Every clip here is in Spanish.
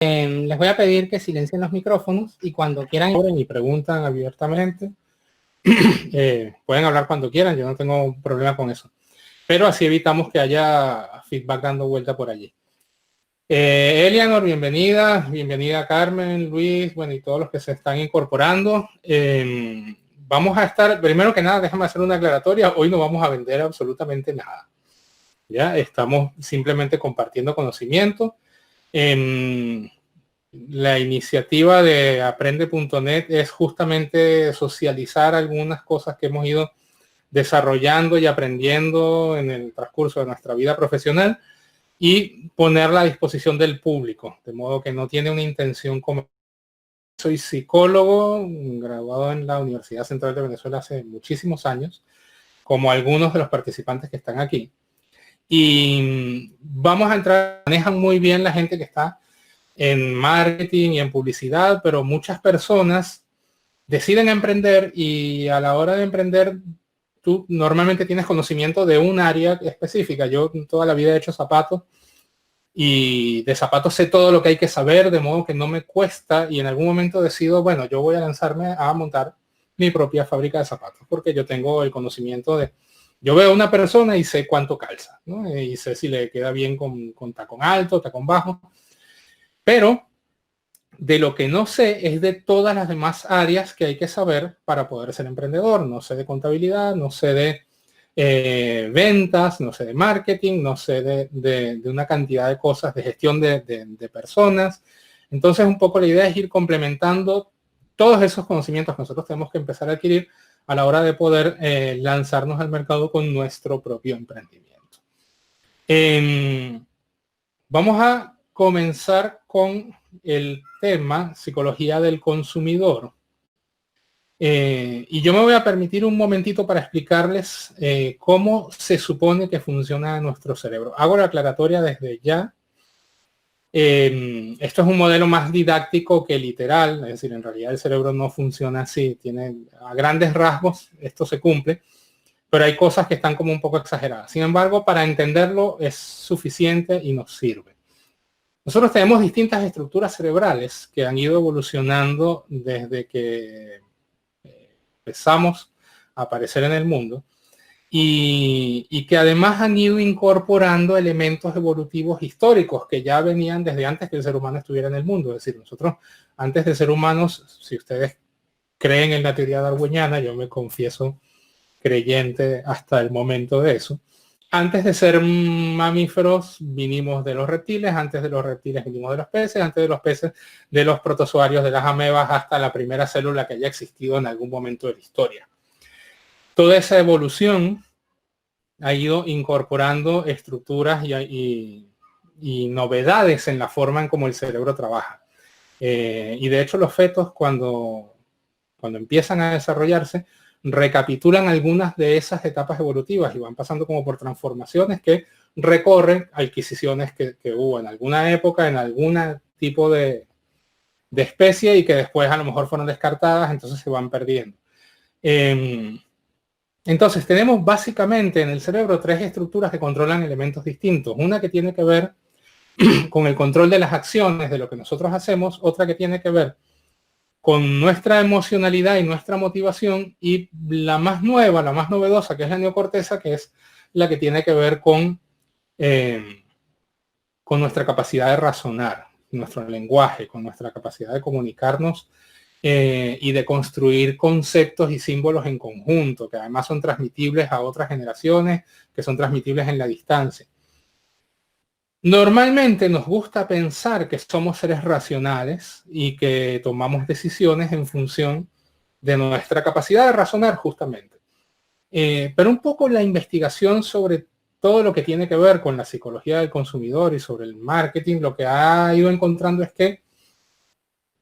Les voy a pedir que silencien los micrófonos y cuando quieran y preguntan abiertamente, pueden hablar cuando quieran, yo no tengo problema con eso. Pero así evitamos que haya feedback dando vuelta por allí. Elianor, bienvenida Carmen, Luis, bueno, y todos los que se están incorporando. Vamos a estar, primero que nada, déjame hacer una aclaratoria, hoy no vamos a vender absolutamente nada. Ya estamos simplemente compartiendo conocimiento. La iniciativa de aprende.net es justamente socializar algunas cosas que hemos ido desarrollando y aprendiendo en el transcurso de nuestra vida profesional y ponerla a disposición del público, de modo que no tiene una intención como... Soy psicólogo, graduado en la Universidad Central de Venezuela hace muchísimos años, como algunos de los participantes que están aquí. Y vamos a entrar, manejan muy bien la gente que está en marketing y en publicidad, pero muchas personas deciden emprender y a la hora de emprender tú normalmente tienes conocimiento de un área específica. Yo toda la vida he hecho zapatos y de zapatos sé todo lo que hay que saber, de modo que no me cuesta y en algún momento decido, bueno, yo voy a lanzarme a montar mi propia fábrica de zapatos porque yo tengo el conocimiento de... Yo veo a una persona y sé cuánto calza, ¿no? Y sé si le queda bien con tacón alto, tacón bajo. Pero de lo que no sé es de todas las demás áreas que hay que saber para poder ser emprendedor. No sé de contabilidad, no sé de ventas, no sé de marketing, no sé de una cantidad de cosas, de gestión de personas. Entonces un poco la idea es ir complementando todos esos conocimientos que nosotros tenemos que empezar a adquirir a la hora de poder lanzarnos al mercado con nuestro propio emprendimiento. Vamos a comenzar con el tema psicología del consumidor. Y yo me voy a permitir un momentito para explicarles cómo se supone que funciona nuestro cerebro. Hago la aclaratoria desde ya. Esto es un modelo más didáctico que literal, es decir, en realidad el cerebro no funciona así, tiene a grandes rasgos, esto se cumple, pero hay cosas que están como un poco exageradas. Sin embargo, para entenderlo es suficiente y nos sirve. Nosotros tenemos distintas estructuras cerebrales que han ido evolucionando desde que empezamos a aparecer en el mundo y que además han ido incorporando elementos evolutivos históricos que ya venían desde antes que el ser humano estuviera en el mundo. Es decir, nosotros antes de ser humanos, si ustedes creen en la teoría darwiniana, yo me confieso creyente hasta el momento de eso. Antes de ser mamíferos vinimos de los reptiles, antes de los reptiles vinimos de los peces, antes de los peces de los protozoarios, de las amebas, hasta la primera célula que haya existido en algún momento de la historia. Toda esa evolución ha ido incorporando estructuras y novedades en la forma en cómo el cerebro trabaja. Y de hecho los fetos cuando empiezan a desarrollarse, recapitulan algunas de esas etapas evolutivas y van pasando como por transformaciones que recorren adquisiciones que hubo en alguna época, en algún tipo de especie y que después a lo mejor fueron descartadas, entonces se van perdiendo. Entonces tenemos básicamente en el cerebro tres estructuras que controlan elementos distintos. Una que tiene que ver con el control de las acciones, de lo que nosotros hacemos, otra que tiene que ver con nuestra emocionalidad y nuestra motivación, y la más nueva, la más novedosa, que es la neocorteza, que es la que tiene que ver con nuestra capacidad de razonar, nuestro lenguaje, con nuestra capacidad de comunicarnos y de construir conceptos y símbolos en conjunto, que además son transmitibles a otras generaciones, que son transmitibles en la distancia. Normalmente nos gusta pensar que somos seres racionales y que tomamos decisiones en función de nuestra capacidad de razonar justamente. Pero un poco la investigación sobre todo lo que tiene que ver con la psicología del consumidor y sobre el marketing, lo que ha ido encontrando es que,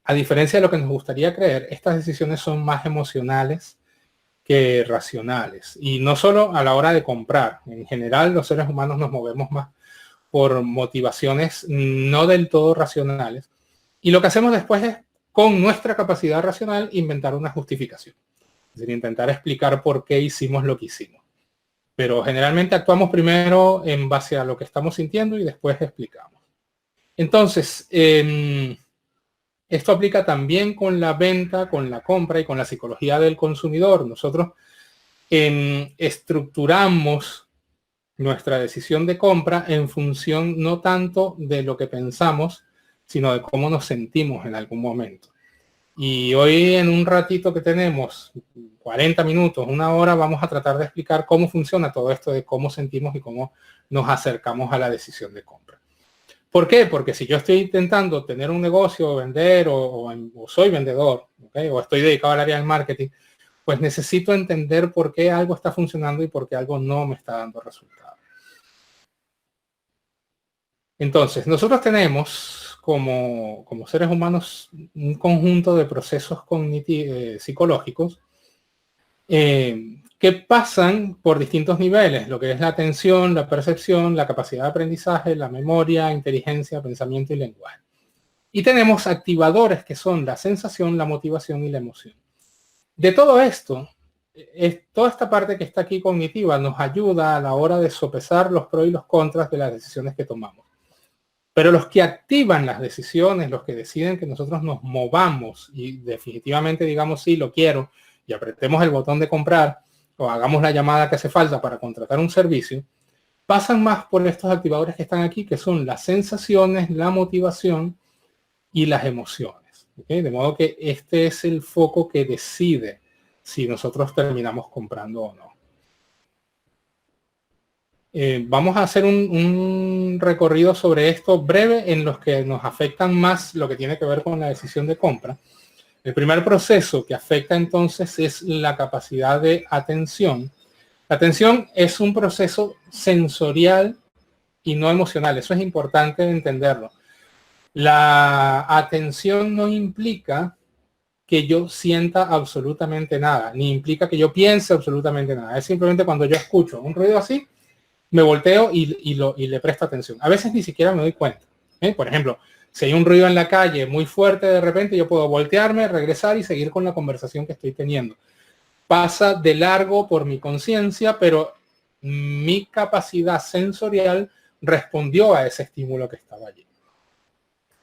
a diferencia de lo que nos gustaría creer, estas decisiones son más emocionales que racionales. Y no solo a la hora de comprar. En general, los seres humanos nos movemos más por motivaciones no del todo racionales. Y lo que hacemos después es, con nuestra capacidad racional, inventar una justificación. Es decir, intentar explicar por qué hicimos lo que hicimos. Pero generalmente actuamos primero en base a lo que estamos sintiendo y después explicamos. Entonces, esto aplica también con la venta, con la compra y con la psicología del consumidor. Nosotros estructuramos nuestra decisión de compra en función no tanto de lo que pensamos, sino de cómo nos sentimos en algún momento. Y hoy, en un ratito que tenemos, 40 minutos, una hora, vamos a tratar de explicar cómo funciona todo esto de cómo sentimos y cómo nos acercamos a la decisión de compra. ¿Por qué? Porque si yo estoy intentando tener un negocio, vender, o soy vendedor, ¿okay? O estoy dedicado al área del marketing, pues necesito entender por qué algo está funcionando y por qué algo no me está dando resultados. Entonces, nosotros tenemos como seres humanos un conjunto de procesos cognitivos, psicológicos, que pasan por distintos niveles, lo que es la atención, la percepción, la capacidad de aprendizaje, la memoria, inteligencia, pensamiento y lenguaje. Y tenemos activadores que son la sensación, la motivación y la emoción. De todo esto, toda esta parte que está aquí cognitiva nos ayuda a la hora de sopesar los pros y los contras de las decisiones que tomamos. Pero los que activan las decisiones, los que deciden que nosotros nos movamos y definitivamente digamos sí, lo quiero, y apretemos el botón de comprar o hagamos la llamada que hace falta para contratar un servicio, pasan más por estos activadores que están aquí, que son las sensaciones, la motivación y las emociones. ¿Okay? De modo que este es el foco que decide si nosotros terminamos comprando o no. Vamos a hacer un recorrido sobre esto breve en los que nos afectan más lo que tiene que ver con la decisión de compra. El primer proceso que afecta entonces es la capacidad de atención. La atención es un proceso sensorial y no emocional. Eso es importante entenderlo. La atención no implica que yo sienta absolutamente nada, ni implica que yo piense absolutamente nada. Es simplemente cuando yo escucho un ruido así, me volteo y le presto atención. A veces ni siquiera me doy cuenta. Por ejemplo, si hay un ruido en la calle muy fuerte, de repente yo puedo voltearme, regresar y seguir con la conversación que estoy teniendo. Pasa de largo por mi conciencia, pero mi capacidad sensorial respondió a ese estímulo que estaba allí.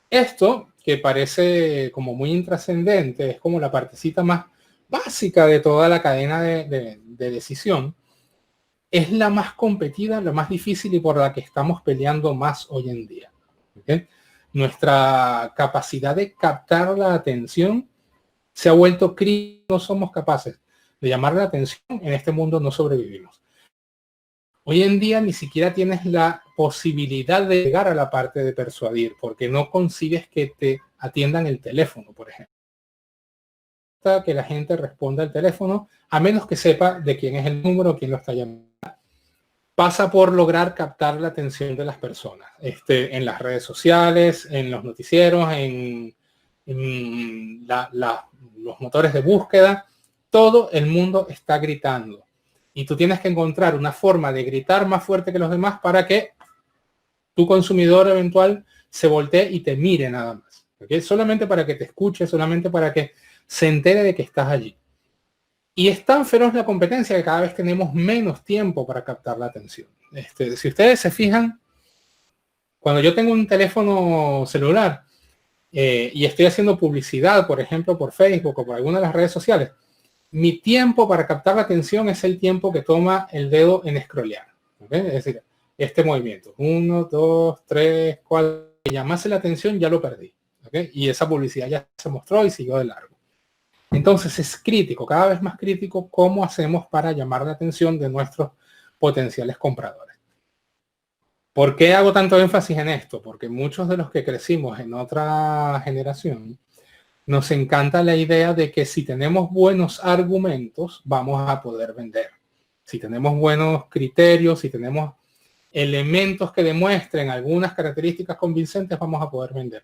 Esto, que parece como muy intrascendente, es como la partecita más básica de toda la cadena de decisión, es la más competida, la más difícil y por la que estamos peleando más hoy en día. ¿Okay? Nuestra capacidad de captar la atención se ha vuelto crítica. No somos capaces de llamar la atención. En este mundo no sobrevivimos. Hoy en día ni siquiera tienes la posibilidad de llegar a la parte de persuadir, porque no consigues que te atiendan el teléfono, por ejemplo. Que la gente responda al teléfono, a menos que sepa de quién es el número, quién lo está llamando. Pasa por lograr captar la atención de las personas, en las redes sociales, en los noticieros, en los motores de búsqueda. Todo el mundo está gritando y tú tienes que encontrar una forma de gritar más fuerte que los demás para que tu consumidor eventual se voltee y te mire nada más. ¿Okay? Solamente para que te escuche, solamente para que se entere de que estás allí. Y es tan feroz la competencia que cada vez tenemos menos tiempo para captar la atención. Si ustedes se fijan, cuando yo tengo un teléfono celular y estoy haciendo publicidad, por ejemplo, por Facebook o por alguna de las redes sociales, mi tiempo para captar la atención es el tiempo que toma el dedo en scrollear. ¿Okay? Es decir, este movimiento. 1, 2, 3, 4. Que llamase la atención, ya lo perdí. ¿Okay? Y esa publicidad ya se mostró y siguió de largo. Entonces es crítico, cada vez más crítico, cómo hacemos para llamar la atención de nuestros potenciales compradores. ¿Por qué hago tanto énfasis en esto? Porque muchos de los que crecimos en otra generación, nos encanta la idea de que si tenemos buenos argumentos, vamos a poder vender. Si tenemos buenos criterios, si tenemos elementos que demuestren algunas características convincentes, vamos a poder vender.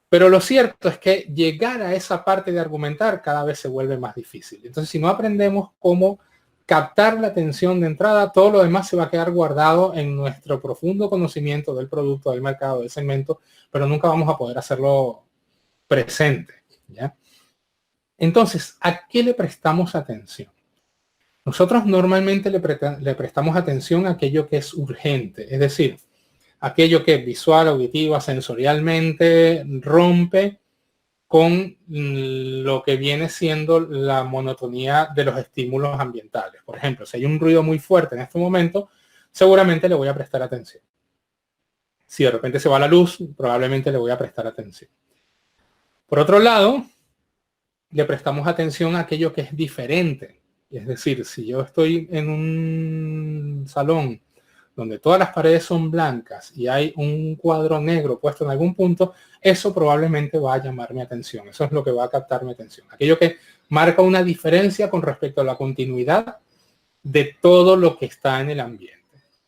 Pero lo cierto es que llegar a esa parte de argumentar cada vez se vuelve más difícil. Entonces, si no aprendemos cómo captar la atención de entrada, todo lo demás se va a quedar guardado en nuestro profundo conocimiento del producto, del mercado, del segmento, pero nunca vamos a poder hacerlo presente. ¿Ya? Entonces, ¿a qué le prestamos atención? Nosotros normalmente le prestamos atención a aquello que es urgente. Es decir, aquello que visual, auditiva, sensorialmente rompe con lo que viene siendo la monotonía de los estímulos ambientales. Por ejemplo, si hay un ruido muy fuerte en este momento, seguramente le voy a prestar atención. Si de repente se va la luz, probablemente le voy a prestar atención. Por otro lado, le prestamos atención a aquello que es diferente. Es decir, si yo estoy en un salón donde todas las paredes son blancas y hay un cuadro negro puesto en algún punto, eso probablemente va a llamar mi atención. Eso es lo que va a captar mi atención. Aquello que marca una diferencia con respecto a la continuidad de todo lo que está en el ambiente.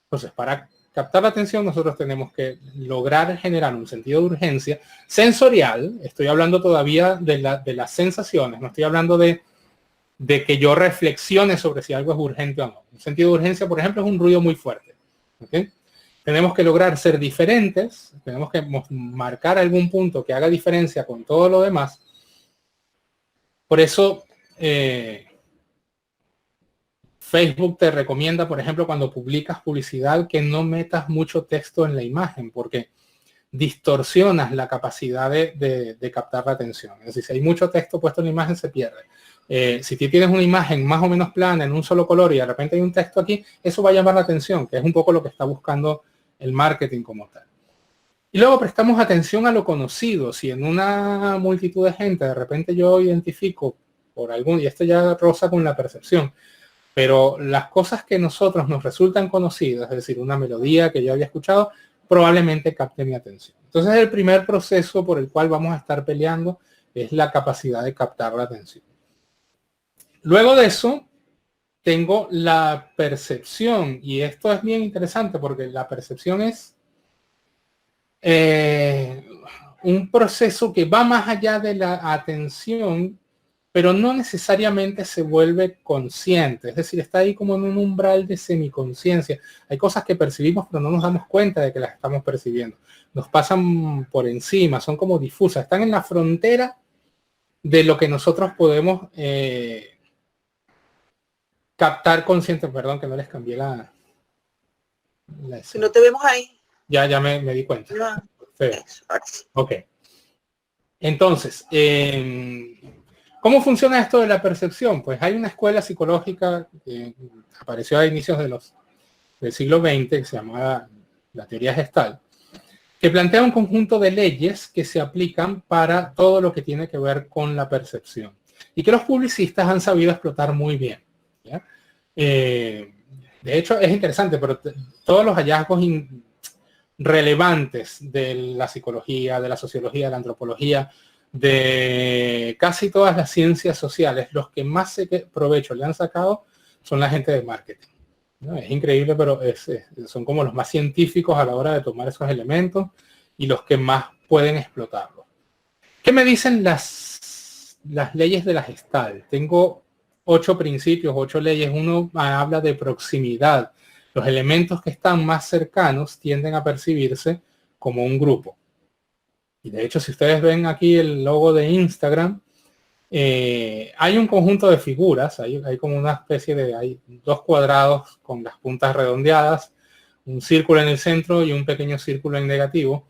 Entonces, para captar la atención, nosotros tenemos que lograr generar un sentido de urgencia sensorial. Estoy hablando todavía de las sensaciones, no estoy hablando de que yo reflexione sobre si algo es urgente o no. Un sentido de urgencia, por ejemplo, es un ruido muy fuerte. ¿Okay? Tenemos que lograr ser diferentes, tenemos que marcar algún punto que haga diferencia con todo lo demás. Por eso Facebook te recomienda, por ejemplo, cuando publicas publicidad, que no metas mucho texto en la imagen, porque distorsionas la capacidad de captar la atención. Es decir, si hay mucho texto puesto en la imagen, se pierde. Si tienes una imagen más o menos plana en un solo color y de repente hay un texto aquí, eso va a llamar la atención, que es un poco lo que está buscando el marketing como tal. Y luego prestamos atención a lo conocido. Si en una multitud de gente de repente yo identifico por algún, y esto ya roza con la percepción, pero las cosas que nosotros nos resultan conocidas, es decir, una melodía que yo había escuchado, probablemente capte mi atención. Entonces el primer proceso por el cual vamos a estar peleando es la capacidad de captar la atención. Luego de eso, tengo la percepción, y esto es bien interesante porque la percepción es un proceso que va más allá de la atención, pero no necesariamente se vuelve consciente. Es decir, está ahí como en un umbral de semiconciencia. Hay cosas que percibimos, pero no nos damos cuenta de que las estamos percibiendo. Nos pasan por encima, son como difusas, están en la frontera de lo que nosotros podemos captar consciente. Perdón que no les cambié la escena. No te vemos ahí. Ya me di cuenta. No. Sí. Ok. Entonces, ¿cómo funciona esto de la percepción? Pues hay una escuela psicológica que apareció a inicios del siglo XX, que se llamaba la teoría Gestalt, que plantea un conjunto de leyes que se aplican para todo lo que tiene que ver con la percepción y que los publicistas han sabido explotar muy bien. ¿Ya? De hecho, es interesante, pero todos los hallazgos relevantes de la psicología, de la sociología, de la antropología, de casi todas las ciencias sociales, los que más provecho le han sacado son la gente de marketing, ¿no? Es increíble, pero son como los más científicos a la hora de tomar esos elementos y los que más pueden explotarlos. ¿Qué me dicen las leyes de la Gestalt? Tengo 8 principios, 8 leyes. Uno habla de proximidad. Los elementos que están más cercanos tienden a percibirse como un grupo. Y de hecho, si ustedes ven aquí el logo de Instagram, hay un conjunto de figuras. Hay como una especie de... Hay 2 cuadrados con las puntas redondeadas, un círculo en el centro y un pequeño círculo en negativo.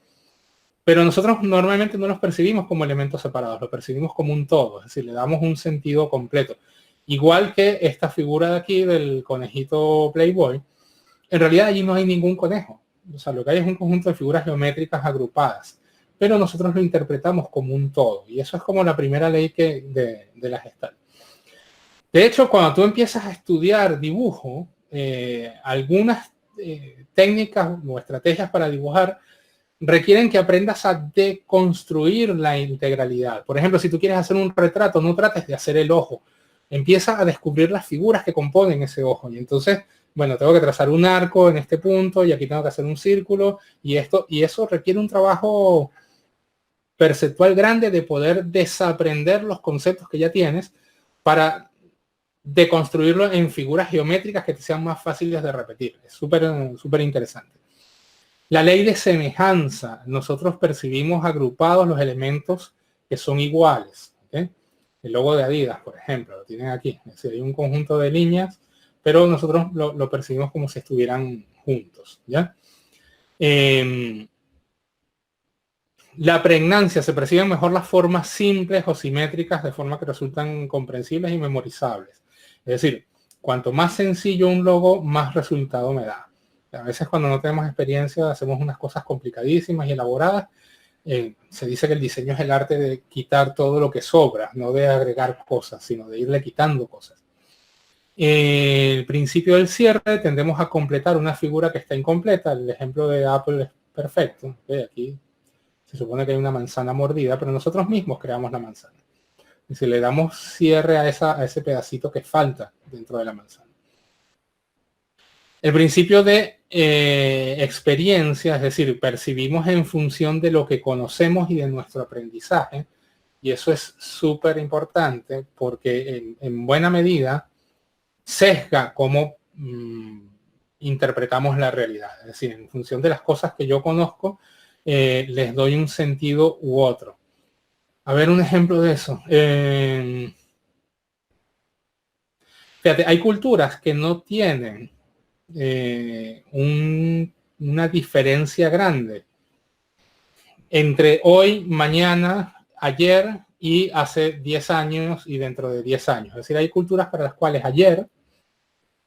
Pero nosotros normalmente no los percibimos como elementos separados, lo percibimos como un todo. Es decir, le damos un sentido completo. Igual que esta figura de aquí del conejito Playboy, en realidad allí no hay ningún conejo. O sea, lo que hay es un conjunto de figuras geométricas agrupadas, pero nosotros lo interpretamos como un todo. Y eso es como la primera ley de la Gestalt. De hecho, cuando tú empiezas a estudiar dibujo, algunas técnicas o estrategias para dibujar requieren que aprendas a deconstruir la integralidad. Por ejemplo, si tú quieres hacer un retrato, no trates de hacer el ojo. Empieza a descubrir las figuras que componen ese ojo. Y entonces, bueno, tengo que trazar un arco en este punto y aquí tengo que hacer un círculo y eso requiere un trabajo perceptual grande de poder desaprender los conceptos que ya tienes para deconstruirlo en figuras geométricas que te sean más fáciles de repetir. Es súper interesante. La ley de semejanza. Nosotros percibimos agrupados los elementos que son iguales. ¿Okay? El logo de Adidas, por ejemplo, lo tienen aquí. Es decir, hay un conjunto de líneas, pero nosotros lo percibimos como si estuvieran juntos. ¿Ya? La pregnancia, se perciben mejor las formas simples o simétricas de forma que resultan comprensibles y memorizables. Es decir, cuanto más sencillo un logo, más resultado me da. A veces cuando no tenemos experiencia hacemos unas cosas complicadísimas y elaboradas. Se dice que el diseño es el arte de quitar todo lo que sobra, no de agregar cosas, sino de irle quitando cosas. El principio del cierre, tendemos a completar una figura que está incompleta. El ejemplo de Apple es perfecto. Aquí se supone que hay una manzana mordida, pero nosotros mismos creamos la manzana. Y si le damos cierre a ese pedacito que falta dentro de la manzana. El principio de experiencia, es decir, percibimos en función de lo que conocemos y de nuestro aprendizaje. Y eso es súper importante porque en buena medida sesga cómo interpretamos la realidad. Es decir, en función de las cosas que yo conozco, les doy un sentido u otro. A ver un ejemplo de eso. Fíjate, hay culturas que no tienen una diferencia grande entre hoy, mañana, ayer y hace 10 años y dentro de 10 años. Es decir, hay culturas para las cuales ayer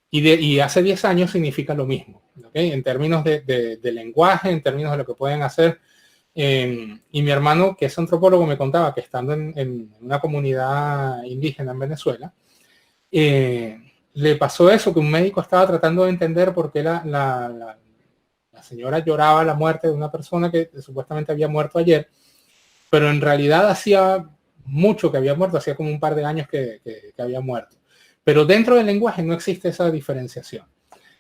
y hace 10 años significa lo mismo, ¿okay? En términos de lenguaje, en términos de lo que pueden hacer. Y mi hermano, que es antropólogo, me contaba que estando en una comunidad indígena en Venezuela, le pasó eso, que un médico estaba tratando de entender por qué la señora lloraba la muerte de una persona que supuestamente había muerto ayer, pero en realidad hacía mucho que había muerto, hacía como un par de años que había muerto. Pero dentro del lenguaje no existe esa diferenciación.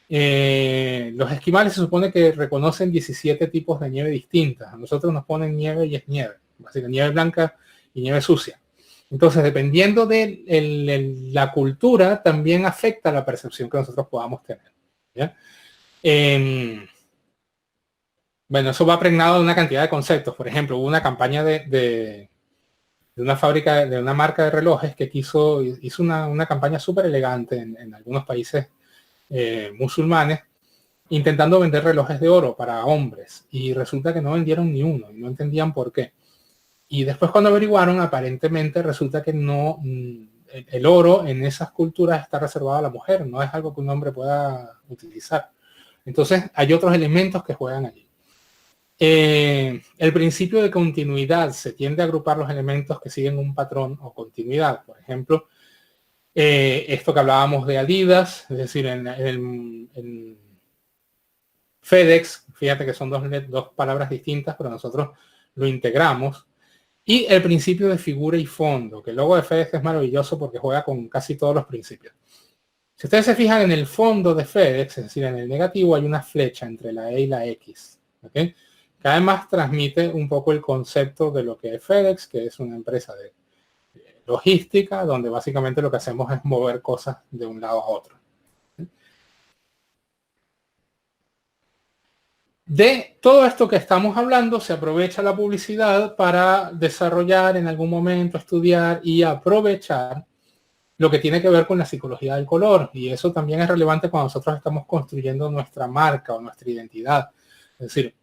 Los esquimales se supone que reconocen 17 tipos de nieve distintas. A nosotros nos ponen nieve y es nieve. Básicamente nieve blanca y nieve sucia. Entonces, dependiendo de la cultura, también afecta la percepción que nosotros podamos tener. ¿Ya? Bueno, eso va pregnado de una cantidad de conceptos. Por ejemplo, hubo una campaña de una fábrica, de una marca de relojes que hizo una campaña súper elegante en algunos países musulmanes, intentando vender relojes de oro para hombres. Y resulta que no vendieron ni uno y no entendían por qué. Y después cuando averiguaron, aparentemente resulta que no, el oro en esas culturas está reservado a la mujer, no es algo que un hombre pueda utilizar. Entonces hay otros elementos que juegan allí. El principio de continuidad, se tiende a agrupar los elementos que siguen un patrón o continuidad. Por ejemplo, esto que hablábamos de Adidas, es decir, en FedEx, fíjate que son dos palabras distintas, pero nosotros lo integramos. Y el principio de figura y fondo, que el logo de FedEx es maravilloso porque juega con casi todos los principios. Si ustedes se fijan en el fondo de FedEx, es decir, en el negativo, hay una flecha entre la E y la X. ¿Okay? Que además transmite un poco el concepto de lo que es FedEx, que es una empresa de logística, donde básicamente lo que hacemos es mover cosas de un lado a otro. De todo esto que estamos hablando, se aprovecha la publicidad para desarrollar en algún momento, estudiar y aprovechar lo que tiene que ver con la psicología del color. Y eso también es relevante cuando nosotros estamos construyendo nuestra marca o nuestra identidad. Es decir,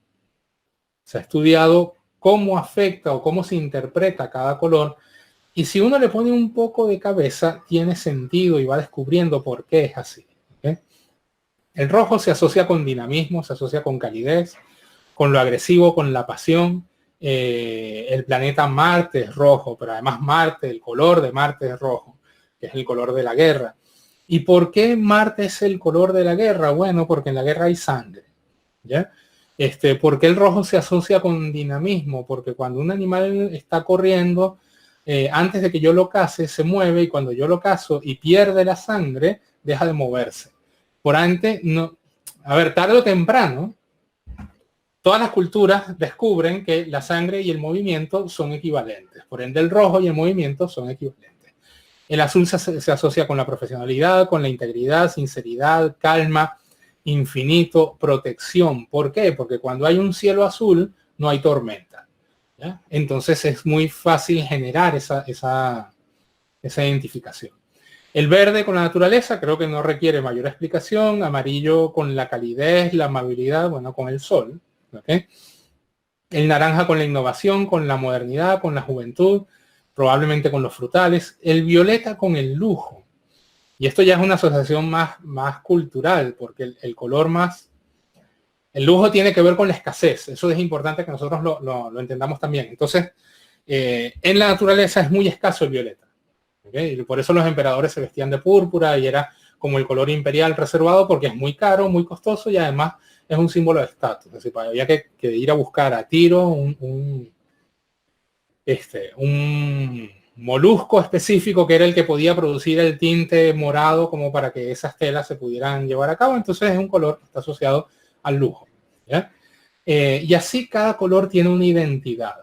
se ha estudiado cómo afecta o cómo se interpreta cada color. Y si uno le pone un poco de cabeza, tiene sentido y va descubriendo por qué es así. ¿Okay? El rojo se asocia con dinamismo, se asocia con calidez, con lo agresivo, con la pasión. El planeta Marte es rojo, pero además Marte, el color de Marte es rojo, que es el color de la guerra. ¿Y por qué Marte es el color de la guerra? Bueno, porque en la guerra hay sangre. ¿Ya? ¿Por qué el rojo se asocia con dinamismo? Porque cuando un animal está corriendo, antes de que yo lo case, se mueve, y cuando yo lo caso y pierde la sangre, deja de moverse. Por antes, no, a ver, tarde o temprano, todas las culturas descubren que la sangre y el movimiento son equivalentes. Por ende, el rojo y el movimiento son equivalentes. El azul se asocia con la profesionalidad, con la integridad, sinceridad, calma, infinito, protección. ¿Por qué? Porque cuando hay un cielo azul, no hay tormenta. ¿Ya? Entonces es muy fácil generar esa identificación. El verde con la naturaleza creo que no requiere mayor explicación. Amarillo con la calidez, la amabilidad, bueno, con el sol. ¿okay? El naranja con la innovación, con la modernidad, con la juventud, probablemente con los frutales. El violeta con el lujo. Y esto ya es una asociación más cultural, porque el color más... El lujo tiene que ver con la escasez. Eso es importante que nosotros lo entendamos también. Entonces, en la naturaleza es muy escaso el violeta. ¿Okay? Y por eso los emperadores se vestían de púrpura y era como el color imperial reservado, porque es muy caro, muy costoso y además es un símbolo de estatus. Es decir, había que ir a buscar a Tiro un molusco específico que era el que podía producir el tinte morado como para que esas telas se pudieran llevar a cabo. Entonces es un color que está asociado al lujo. ¿Ya? Y así cada color tiene una identidad.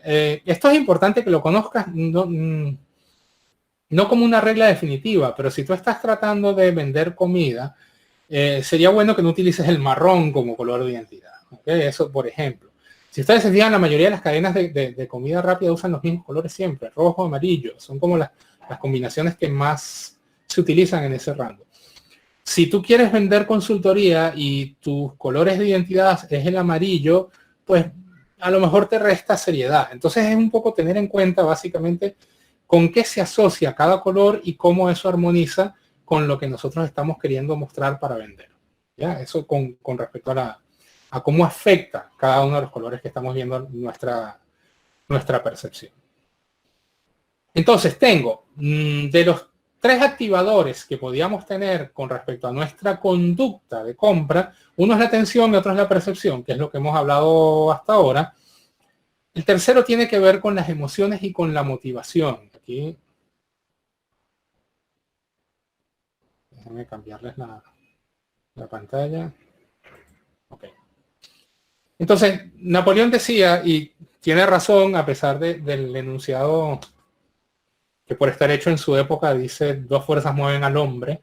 Esto es importante que lo conozcas, no como una regla definitiva, pero si tú estás tratando de vender comida, sería bueno que no utilices el marrón como color de identidad. ¿Okay? Eso, por ejemplo. Si ustedes se fijan, la mayoría de las cadenas de comida rápida usan los mismos colores siempre, rojo, amarillo. Son como las combinaciones que más se utilizan en ese rango. Si tú quieres vender consultoría y tus colores de identidad es el amarillo, pues a lo mejor te resta seriedad. Entonces es un poco tener en cuenta básicamente con qué se asocia cada color y cómo eso armoniza con lo que nosotros estamos queriendo mostrar para vender. ¿Ya? Eso con respecto a cómo afecta cada uno de los colores que estamos viendo nuestra percepción. Entonces tengo de los 3 activadores que podíamos tener con respecto a nuestra conducta de compra, uno es la atención y otro es la percepción, que es lo que hemos hablado hasta ahora. El tercero tiene que ver con las emociones y con la motivación. Aquí, déjenme cambiarles la pantalla. Ok. Entonces, Napoleón decía, y tiene razón a pesar del enunciado que por estar hecho en su época dice 2 fuerzas mueven al hombre,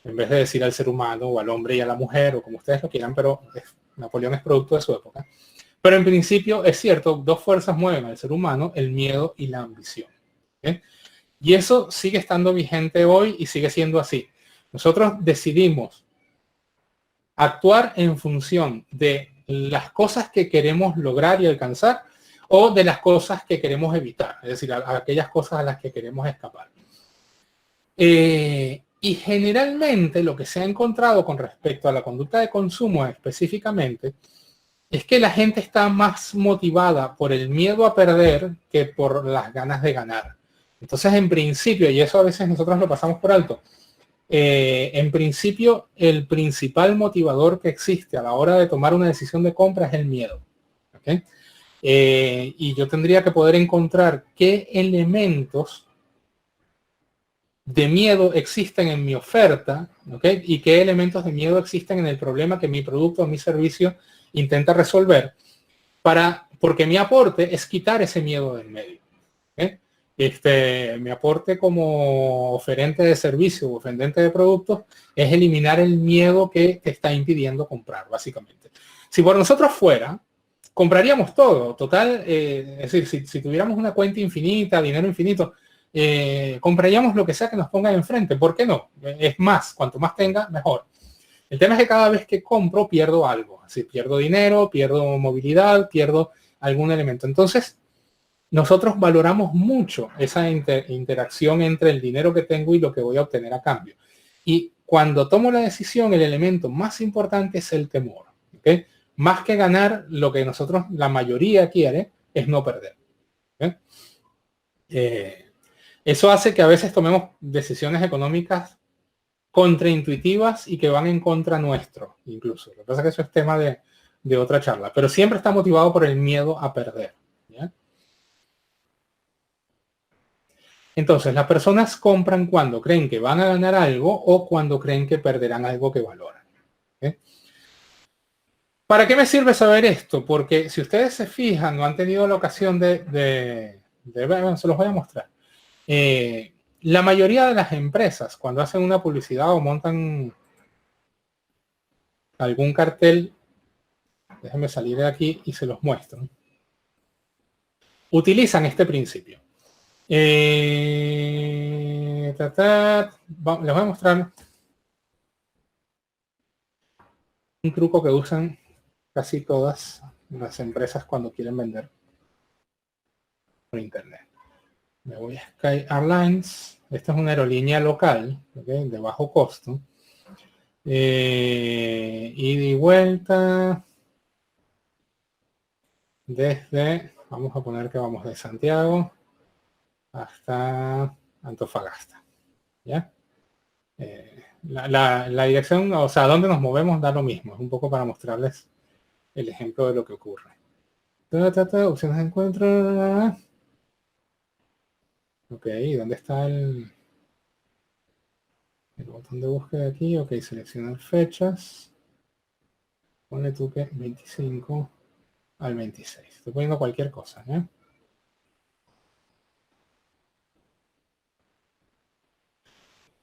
en vez de decir al ser humano o al hombre y a la mujer o como ustedes lo quieran, pero Napoleón es producto de su época. Pero en principio es cierto, 2 fuerzas mueven al ser humano, el miedo y la ambición. ¿Okay? Y eso sigue estando vigente hoy y sigue siendo así. Nosotros decidimos actuar en función de las cosas que queremos lograr y alcanzar o de las cosas que queremos evitar, es decir, aquellas cosas a las que queremos escapar. Y generalmente lo que se ha encontrado con respecto a la conducta de consumo específicamente es que la gente está más motivada por el miedo a perder que por las ganas de ganar. Entonces, en principio, y eso a veces nosotros lo pasamos por alto, en principio, el principal motivador que existe a la hora de tomar una decisión de compra es el miedo. ¿Okay? Y yo tendría que poder encontrar qué elementos de miedo existen en mi oferta, ¿okay? Y qué elementos de miedo existen en el problema que mi producto o mi servicio intenta resolver, porque mi aporte es quitar ese miedo del medio. ¿Okay? Mi aporte como oferente de servicio o ofendente de productos es eliminar el miedo que te está impidiendo comprar, básicamente. Si por nosotros fuera, compraríamos todo, total, es decir, si tuviéramos una cuenta infinita, dinero infinito, compraríamos lo que sea que nos ponga enfrente. ¿Por qué no? Es más, cuanto más tenga, mejor. El tema es que cada vez que compro pierdo algo, así pierdo dinero, pierdo movilidad, pierdo algún elemento. Entonces, nosotros valoramos mucho esa interacción entre el dinero que tengo y lo que voy a obtener a cambio. Y cuando tomo la decisión, el elemento más importante es el temor. ¿Okay? Más que ganar, lo que nosotros, la mayoría quiere, es no perder. ¿Okay? Eso hace que a veces tomemos decisiones económicas contraintuitivas y que van en contra nuestro, incluso. Lo que pasa es que eso es tema de otra charla. Pero siempre está motivado por el miedo a perder. ¿Ya? Entonces, las personas compran cuando creen que van a ganar algo o cuando creen que perderán algo que valoran. ¿Okay? ¿Para qué me sirve saber esto? Porque si ustedes se fijan, no han tenido la ocasión de ver, se los voy a mostrar. La mayoría de las empresas, cuando hacen una publicidad o montan algún cartel, déjenme salir de aquí y se los muestro, utilizan este principio. Les voy a mostrar un truco que usan casi todas. las empresas cuando quieren vender por internet. Me voy a Sky Airlines. Esta es una aerolínea local, ¿okay? De bajo costo. Ida y vuelta desde, vamos a poner que vamos de Santiago hasta Antofagasta. ¿Ya? La dirección, o sea, dónde nos movemos da lo mismo. Es un poco para mostrarles el ejemplo de lo que ocurre. Opciones de encuentro. Ok, ¿dónde está el botón de búsqueda aquí? Ok, seleccionar fechas. Ponle tú que 25 al 26. Estoy poniendo cualquier cosa, ¿eh?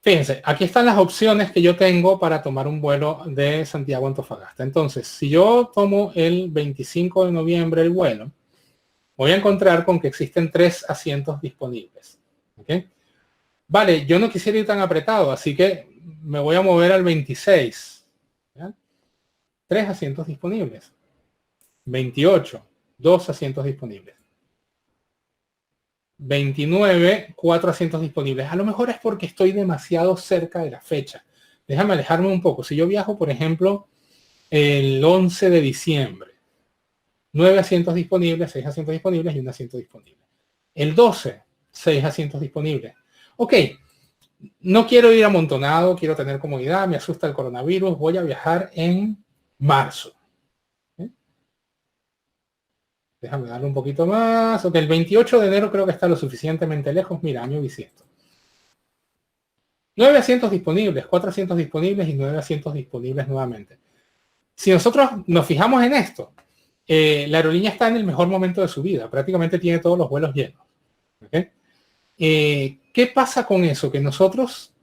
Fíjense, aquí están las opciones que yo tengo para tomar un vuelo de Santiago a Antofagasta. Entonces, si yo tomo el 25 de noviembre el vuelo, voy a encontrar con que existen 3 asientos disponibles. ¿Okay? Vale, yo no quisiera ir tan apretado, así que me voy a mover al 26. ¿Ya? 3 asientos disponibles. 28, 2 asientos disponibles. 29, 4 asientos disponibles. A lo mejor es porque estoy demasiado cerca de la fecha. Déjame alejarme un poco. Si yo viajo, por ejemplo, el 11 de diciembre, 9 asientos disponibles, 6 asientos disponibles y un asiento disponible. El 12, 6 asientos disponibles. Ok, no quiero ir amontonado, quiero tener comodidad, me asusta el coronavirus, voy a viajar en marzo. Déjame darle un poquito más. Ok, el 28 de enero creo que está lo suficientemente lejos. Mira, año bisiesto. 9 asientos disponibles, 4 asientos disponibles y 9 asientos disponibles nuevamente. Si nosotros nos fijamos en esto, la aerolínea está en el mejor momento de su vida. Prácticamente tiene todos los vuelos llenos. ¿Okay? ¿Qué pasa con eso? Que nosotros,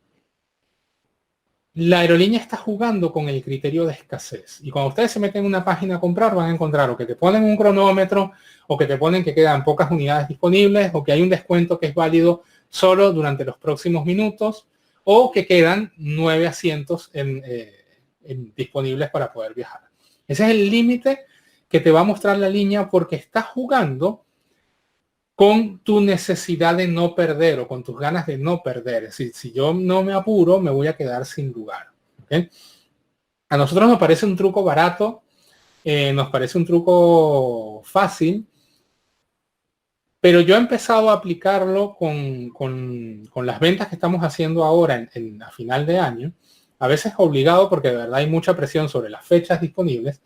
la aerolínea está jugando con el criterio de escasez. Y cuando ustedes se meten en una página a comprar, van a encontrar o que te ponen un cronómetro, o que te ponen que quedan pocas unidades disponibles, o que hay un descuento que es válido solo durante los próximos minutos, o que quedan 9 asientos disponibles para poder viajar. Ese es el límite que te va a mostrar la línea porque está jugando con tu necesidad de no perder o con tus ganas de no perder. Es decir, si yo no me apuro, me voy a quedar sin lugar. ¿Okay? A nosotros nos parece un truco barato, nos parece un truco fácil, pero yo he empezado a aplicarlo con las ventas que estamos haciendo ahora a final de año, a veces obligado porque de verdad hay mucha presión sobre las fechas disponibles.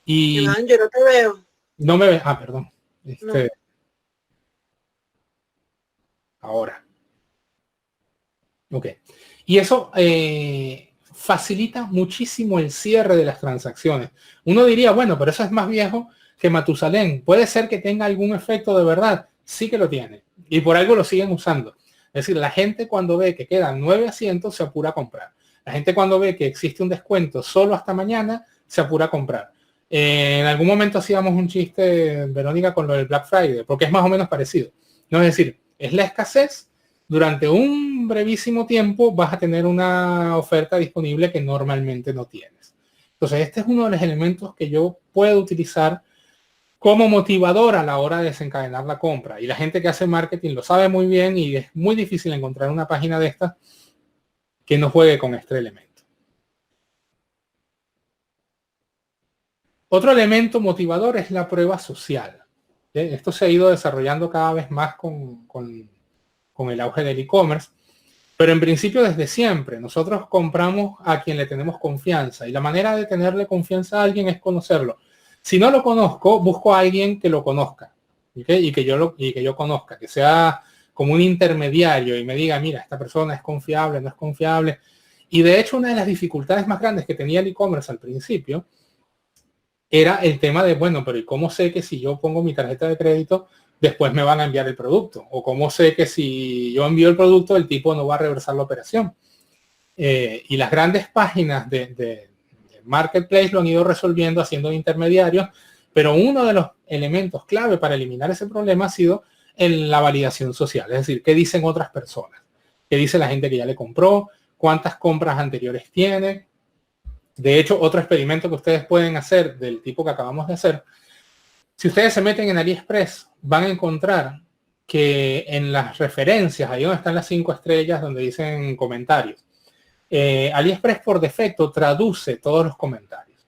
Y Iván, yo no te veo. No me ve. Ah, perdón. No. Ahora. Ok. Y eso facilita muchísimo el cierre de las transacciones. Uno diría, bueno, pero eso es más viejo que Matusalén. Puede ser que tenga algún efecto de verdad. Sí que lo tiene. Y por algo lo siguen usando. Es decir, la gente cuando ve que quedan 9 asientos se apura a comprar. La gente cuando ve que existe un descuento solo hasta mañana se apura a comprar. En algún momento hacíamos un chiste, Verónica, con lo del Black Friday, porque es más o menos parecido. No, es decir, es la escasez. Durante un brevísimo tiempo vas a tener una oferta disponible que normalmente no tienes. Entonces, este es uno de los elementos que yo puedo utilizar como motivador a la hora de desencadenar la compra. Y la gente que hace marketing lo sabe muy bien y es muy difícil encontrar una página de estas que no juegue con este elemento. Otro elemento motivador es la prueba social. Esto se ha ido desarrollando cada vez más con el auge del e-commerce, pero en principio desde siempre. Nosotros compramos a quien le tenemos confianza y la manera de tenerle confianza a alguien es conocerlo. Si no lo conozco, busco a alguien que lo conozca, ¿okay? y que yo conozca, que sea como un intermediario y me diga, mira, esta persona es confiable, no es confiable. Y de hecho, una de las dificultades más grandes que tenía el e-commerce al principio era el tema de, bueno, pero ¿y cómo sé que si yo pongo mi tarjeta de crédito, después me van a enviar el producto? ¿O cómo sé que si yo envío el producto, el tipo no va a reversar la operación? Y las grandes páginas de Marketplace lo han ido resolviendo haciendo intermediarios, pero uno de los elementos clave para eliminar ese problema ha sido la validación social. Es decir, ¿qué dicen otras personas? ¿Qué dice la gente que ya le compró? ¿Cuántas compras anteriores tiene? De hecho, otro experimento que ustedes pueden hacer del tipo que acabamos de hacer Si ustedes se meten en AliExpress, van a encontrar que en las referencias, ahí donde están las 5 estrellas, donde dicen comentarios, AliExpress por defecto traduce todos los comentarios.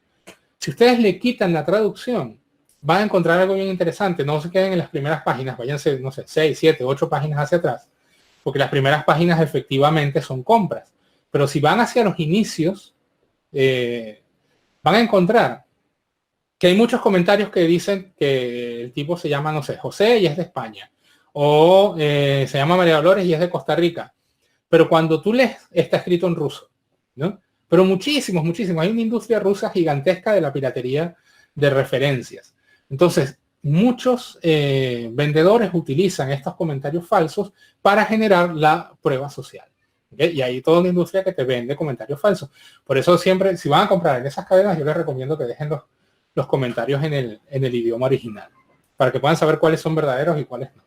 Si ustedes le quitan la traducción, van a encontrar algo bien interesante. No se queden en las primeras páginas, váyanse, no sé, 6, 7, 8 páginas hacia atrás, porque las primeras páginas efectivamente son compras. Pero si van hacia los inicios, van a encontrar que hay muchos comentarios que dicen que el tipo se llama, no sé, José y es de España. O se llama María Dolores y es de Costa Rica. Pero cuando tú lees, está escrito en ruso, ¿no? Pero muchísimos. Hay una industria rusa gigantesca de la piratería de referencias. Entonces, muchos vendedores utilizan estos comentarios falsos para generar la prueba social. ¿Okay? Y hay toda una industria que te vende comentarios falsos. Por eso siempre, si van a comprar en esas cadenas, yo les recomiendo que dejen los comentarios en el idioma original, para que puedan saber cuáles son verdaderos y cuáles no.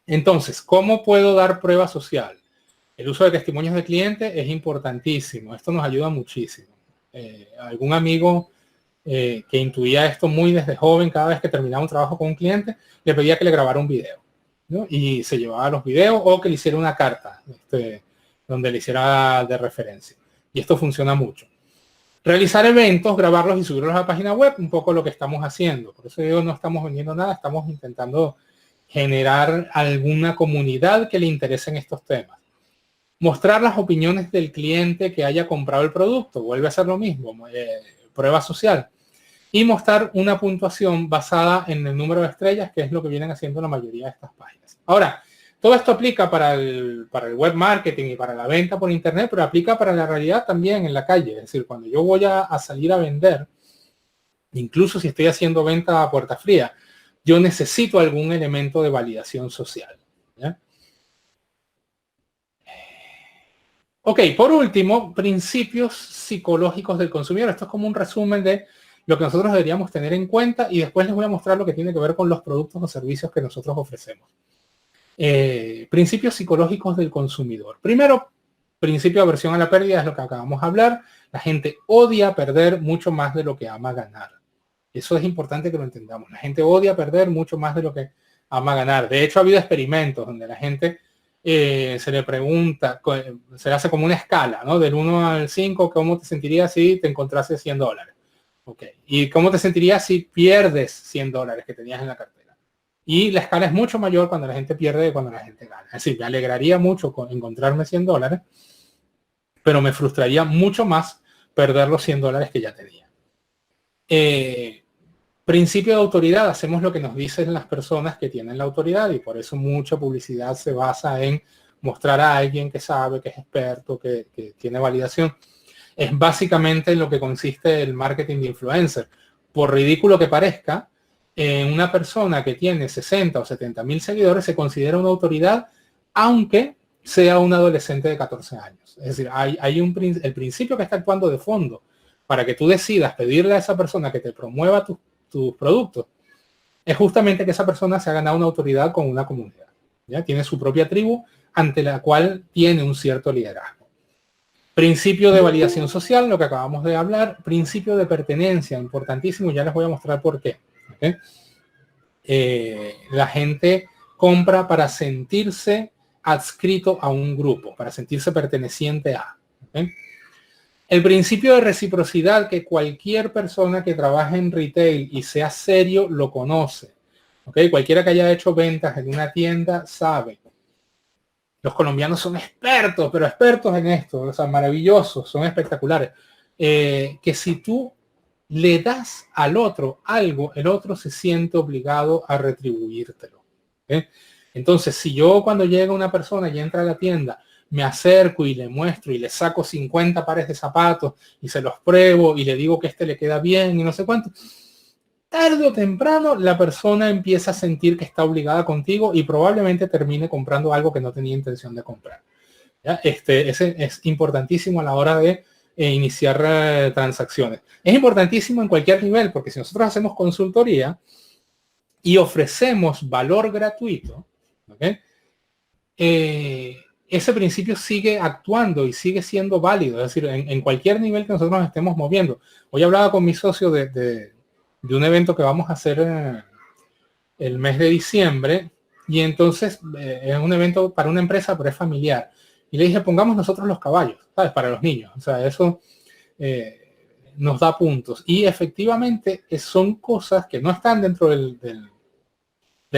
Entonces, ¿cómo puedo dar prueba social? El uso de testimonios de cliente es importantísimo. Esto nos ayuda muchísimo. Algún amigo que intuía esto muy desde joven, cada vez que terminaba un trabajo con un cliente, le pedía que le grabara un video, ¿no? Y se llevaba los videos o que le hiciera una carta donde le hiciera de referencia. Y esto funciona mucho. Realizar eventos, grabarlos y subirlos a la página web, un poco lo que estamos haciendo. Por eso digo, no estamos vendiendo nada, estamos intentando generar alguna comunidad que le interesen estos temas. Mostrar las opiniones del cliente que haya comprado el producto, vuelve a ser lo mismo, prueba social. Y mostrar una puntuación basada en el número de estrellas, que es lo que vienen haciendo la mayoría de estas páginas. Ahora, todo esto aplica para el web marketing y para la venta por internet, pero aplica para la realidad también en la calle. Es decir, cuando yo voy a salir a vender, incluso si estoy haciendo venta a puerta fría, yo necesito algún elemento de validación social, ¿ya? Ok, por último, principios psicológicos del consumidor. Esto es como un resumen de lo que nosotros deberíamos tener en cuenta y después les voy a mostrar lo que tiene que ver con los productos o servicios que nosotros ofrecemos. Principios psicológicos del consumidor. Primero, principio de aversión a la pérdida es lo que acabamos de hablar. La gente odia perder mucho más de lo que ama ganar. Eso es importante que lo entendamos. La gente odia perder mucho más de lo que ama ganar. De hecho, ha habido experimentos donde la gente se le pregunta, se le hace como una escala, ¿no? Del 1 al 5, ¿cómo te sentirías si te encontrase $100? Ok. ¿Y cómo te sentirías si pierdes $100 que tenías en la cartera? Y la escala es mucho mayor cuando la gente pierde que cuando la gente gana. Es decir, me alegraría mucho con encontrarme $100, pero me frustraría mucho más perder los $100 que ya tenía. Principio de autoridad, hacemos lo que nos dicen las personas que tienen la autoridad y por eso mucha publicidad se basa en mostrar a alguien que sabe, que es experto, que tiene validación. Es básicamente en lo que consiste el marketing de influencer. Por ridículo que parezca, una persona que tiene 60 o 70 mil seguidores se considera una autoridad, aunque sea un adolescente de 14 años. Es decir, hay el principio que está actuando de fondo para que tú decidas pedirle a esa persona que te promueva tus productos, es justamente que esa persona se ha ganado una autoridad con una comunidad. ¿Ya? Tiene su propia tribu ante la cual tiene un cierto liderazgo. Principio de validación social, lo que acabamos de hablar. Principio de pertenencia, importantísimo, ya les voy a mostrar por qué. ¿Okay? La gente compra para sentirse adscrito a un grupo, para sentirse perteneciente a. ¿Okay? El principio de reciprocidad, que cualquier persona que trabaje en retail y sea serio lo conoce. ¿Okay? Cualquiera que haya hecho ventas en una tienda sabe. Los colombianos son expertos, pero expertos en esto, o sea, maravillosos, son espectaculares. Que si tú le das al otro algo, el otro se siente obligado a retribuírtelo. ¿Okay? Entonces, si yo cuando llega una persona y entra a la tienda, me acerco y le muestro y le saco 50 pares de zapatos y se los pruebo y le digo que este le queda bien y no sé cuánto, tarde o temprano la persona empieza a sentir que está obligada contigo y probablemente termine comprando algo que no tenía intención de comprar. ¿Ya? Ese es importantísimo a la hora de iniciar transacciones. Es importantísimo en cualquier nivel, porque si nosotros hacemos consultoría y ofrecemos valor gratuito, ¿okay? Ese principio sigue actuando y sigue siendo válido, es decir, en cualquier nivel que nosotros nos estemos moviendo. Hoy hablaba con mi socio de de un evento que vamos a hacer el mes de diciembre, y entonces es un evento para una empresa, pero es familiar. Y le dije, pongamos nosotros los caballos, ¿sabes? Para los niños. O sea, eso nos da puntos. Y efectivamente son cosas que no están dentro del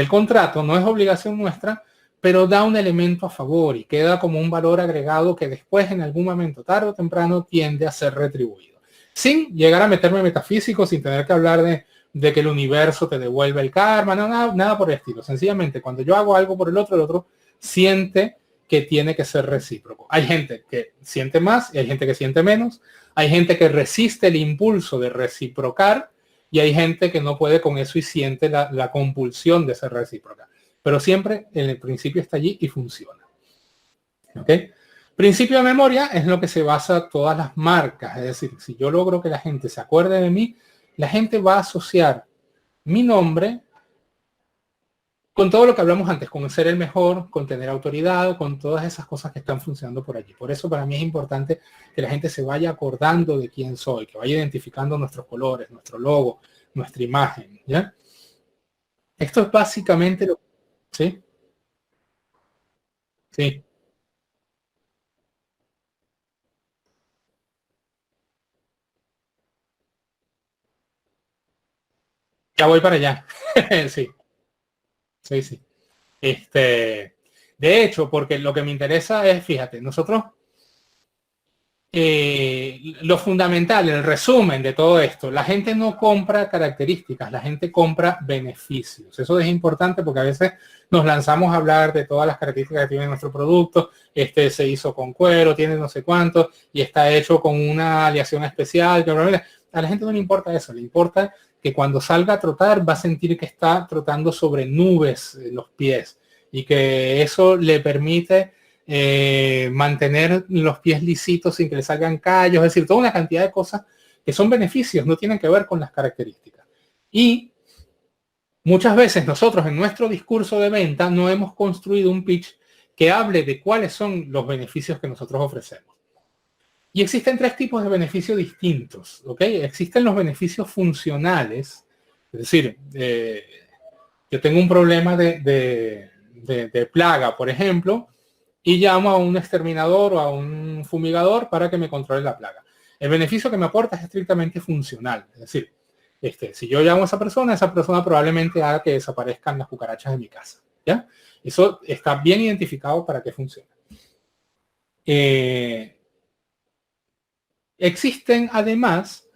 contrato, no es obligación nuestra, pero da un elemento a favor y queda como un valor agregado que después en algún momento, tarde o temprano, tiende a ser retribuido. Sin llegar a meterme metafísico, sin tener que hablar de que el universo te devuelve el karma, no, nada por el estilo. Sencillamente, cuando yo hago algo por el otro siente que tiene que ser recíproco. Hay gente que siente más y hay gente que siente menos. Hay gente que resiste el impulso de reciprocar y hay gente que no puede con eso y siente la compulsión de ser recíproca. Pero siempre en el principio está allí y funciona. ¿Ok? Principio de memoria es lo que se basa todas las marcas. Es decir, si yo logro que la gente se acuerde de mí, la gente va a asociar mi nombre con todo lo que hablamos antes, con ser el mejor, con tener autoridad, con todas esas cosas que están funcionando por allí. Por eso para mí es importante que la gente se vaya acordando de quién soy, que vaya identificando nuestros colores, nuestro logo, nuestra imagen, ¿ya? Esto es básicamente lo... ¿Sí? Sí. Ya voy para allá. Sí, sí, sí. De hecho, porque lo que me interesa es, fíjate, nosotros lo fundamental, el resumen de todo esto, la gente no compra características, la gente compra beneficios. Eso es importante porque a veces nos lanzamos a hablar de todas las características que tiene nuestro producto. Este se hizo con cuero, tiene no sé cuánto y está hecho con una aleación especial. A la gente no le importa eso, le importa que cuando salga a trotar va a sentir que está trotando sobre nubes en los pies y que eso le permite mantener los pies lisitos sin que le salgan callos, es decir, toda una cantidad de cosas que son beneficios, no tienen que ver con las características. Y muchas veces nosotros en nuestro discurso de venta no hemos construido un pitch que hable de cuáles son los beneficios que nosotros ofrecemos. Y existen tres tipos de beneficios distintos, ¿ok? Existen los beneficios funcionales, es decir, yo tengo un problema de plaga, por ejemplo, y llamo a un exterminador o a un fumigador para que me controle la plaga. El beneficio que me aporta es estrictamente funcional. Es decir, si yo llamo a esa persona probablemente haga que desaparezcan las cucarachas de mi casa. ¿Ya? Eso está bien identificado para que funcione. Existen además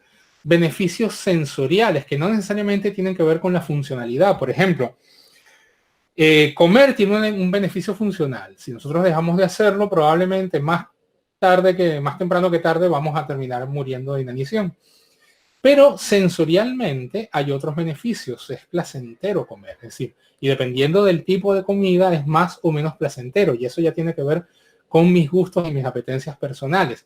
beneficios sensoriales que no necesariamente tienen que ver con la funcionalidad. Por ejemplo, comer tiene un beneficio funcional. Si nosotros dejamos de hacerlo, probablemente más temprano que tarde, vamos a terminar muriendo de inanición. Pero sensorialmente hay otros beneficios. Es placentero comer. Es decir, y dependiendo del tipo de comida es más o menos placentero. Y eso ya tiene que ver con mis gustos y mis apetencias personales.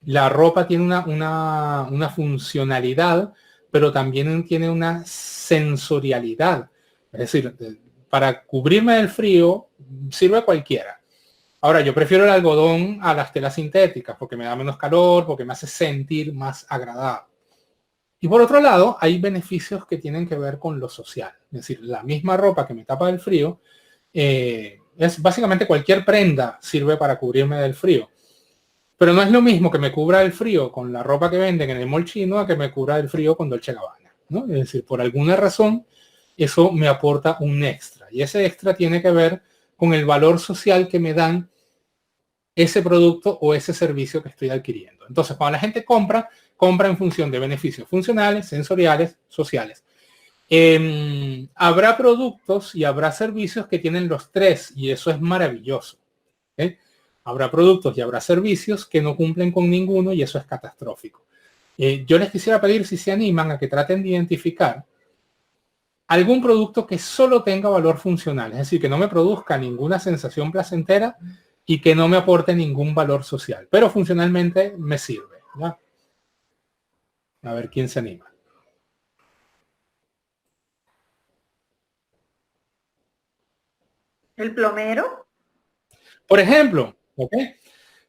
La ropa tiene una funcionalidad, pero también tiene una sensorialidad. Es decir, para cubrirme del frío sirve cualquiera. Ahora, yo prefiero el algodón a las telas sintéticas porque me da menos calor, porque me hace sentir más agradable. Y por otro lado, hay beneficios que tienen que ver con lo social. Es decir, la misma ropa que me tapa del frío, es básicamente cualquier prenda sirve para cubrirme del frío. Pero no es lo mismo que me cubra el frío con la ropa que venden en el mall chino a que me cubra el frío con Dolce Gabbana, ¿no? Es decir, por alguna razón, eso me aporta un extra. Y ese extra tiene que ver con el valor social que me dan ese producto o ese servicio que estoy adquiriendo. Entonces, cuando la gente compra, compra en función de beneficios funcionales, sensoriales, sociales. Habrá productos y habrá servicios que tienen los tres y eso es maravilloso. ¿Okay? Habrá productos y habrá servicios que no cumplen con ninguno y eso es catastrófico. Yo les quisiera pedir si se animan a que traten de identificar algún producto que solo tenga valor funcional, es decir, que no me produzca ninguna sensación placentera y que no me aporte ningún valor social, pero funcionalmente me sirve. ¿Ya? A ver quién se anima. ¿El plomero? Por ejemplo, ¿ok?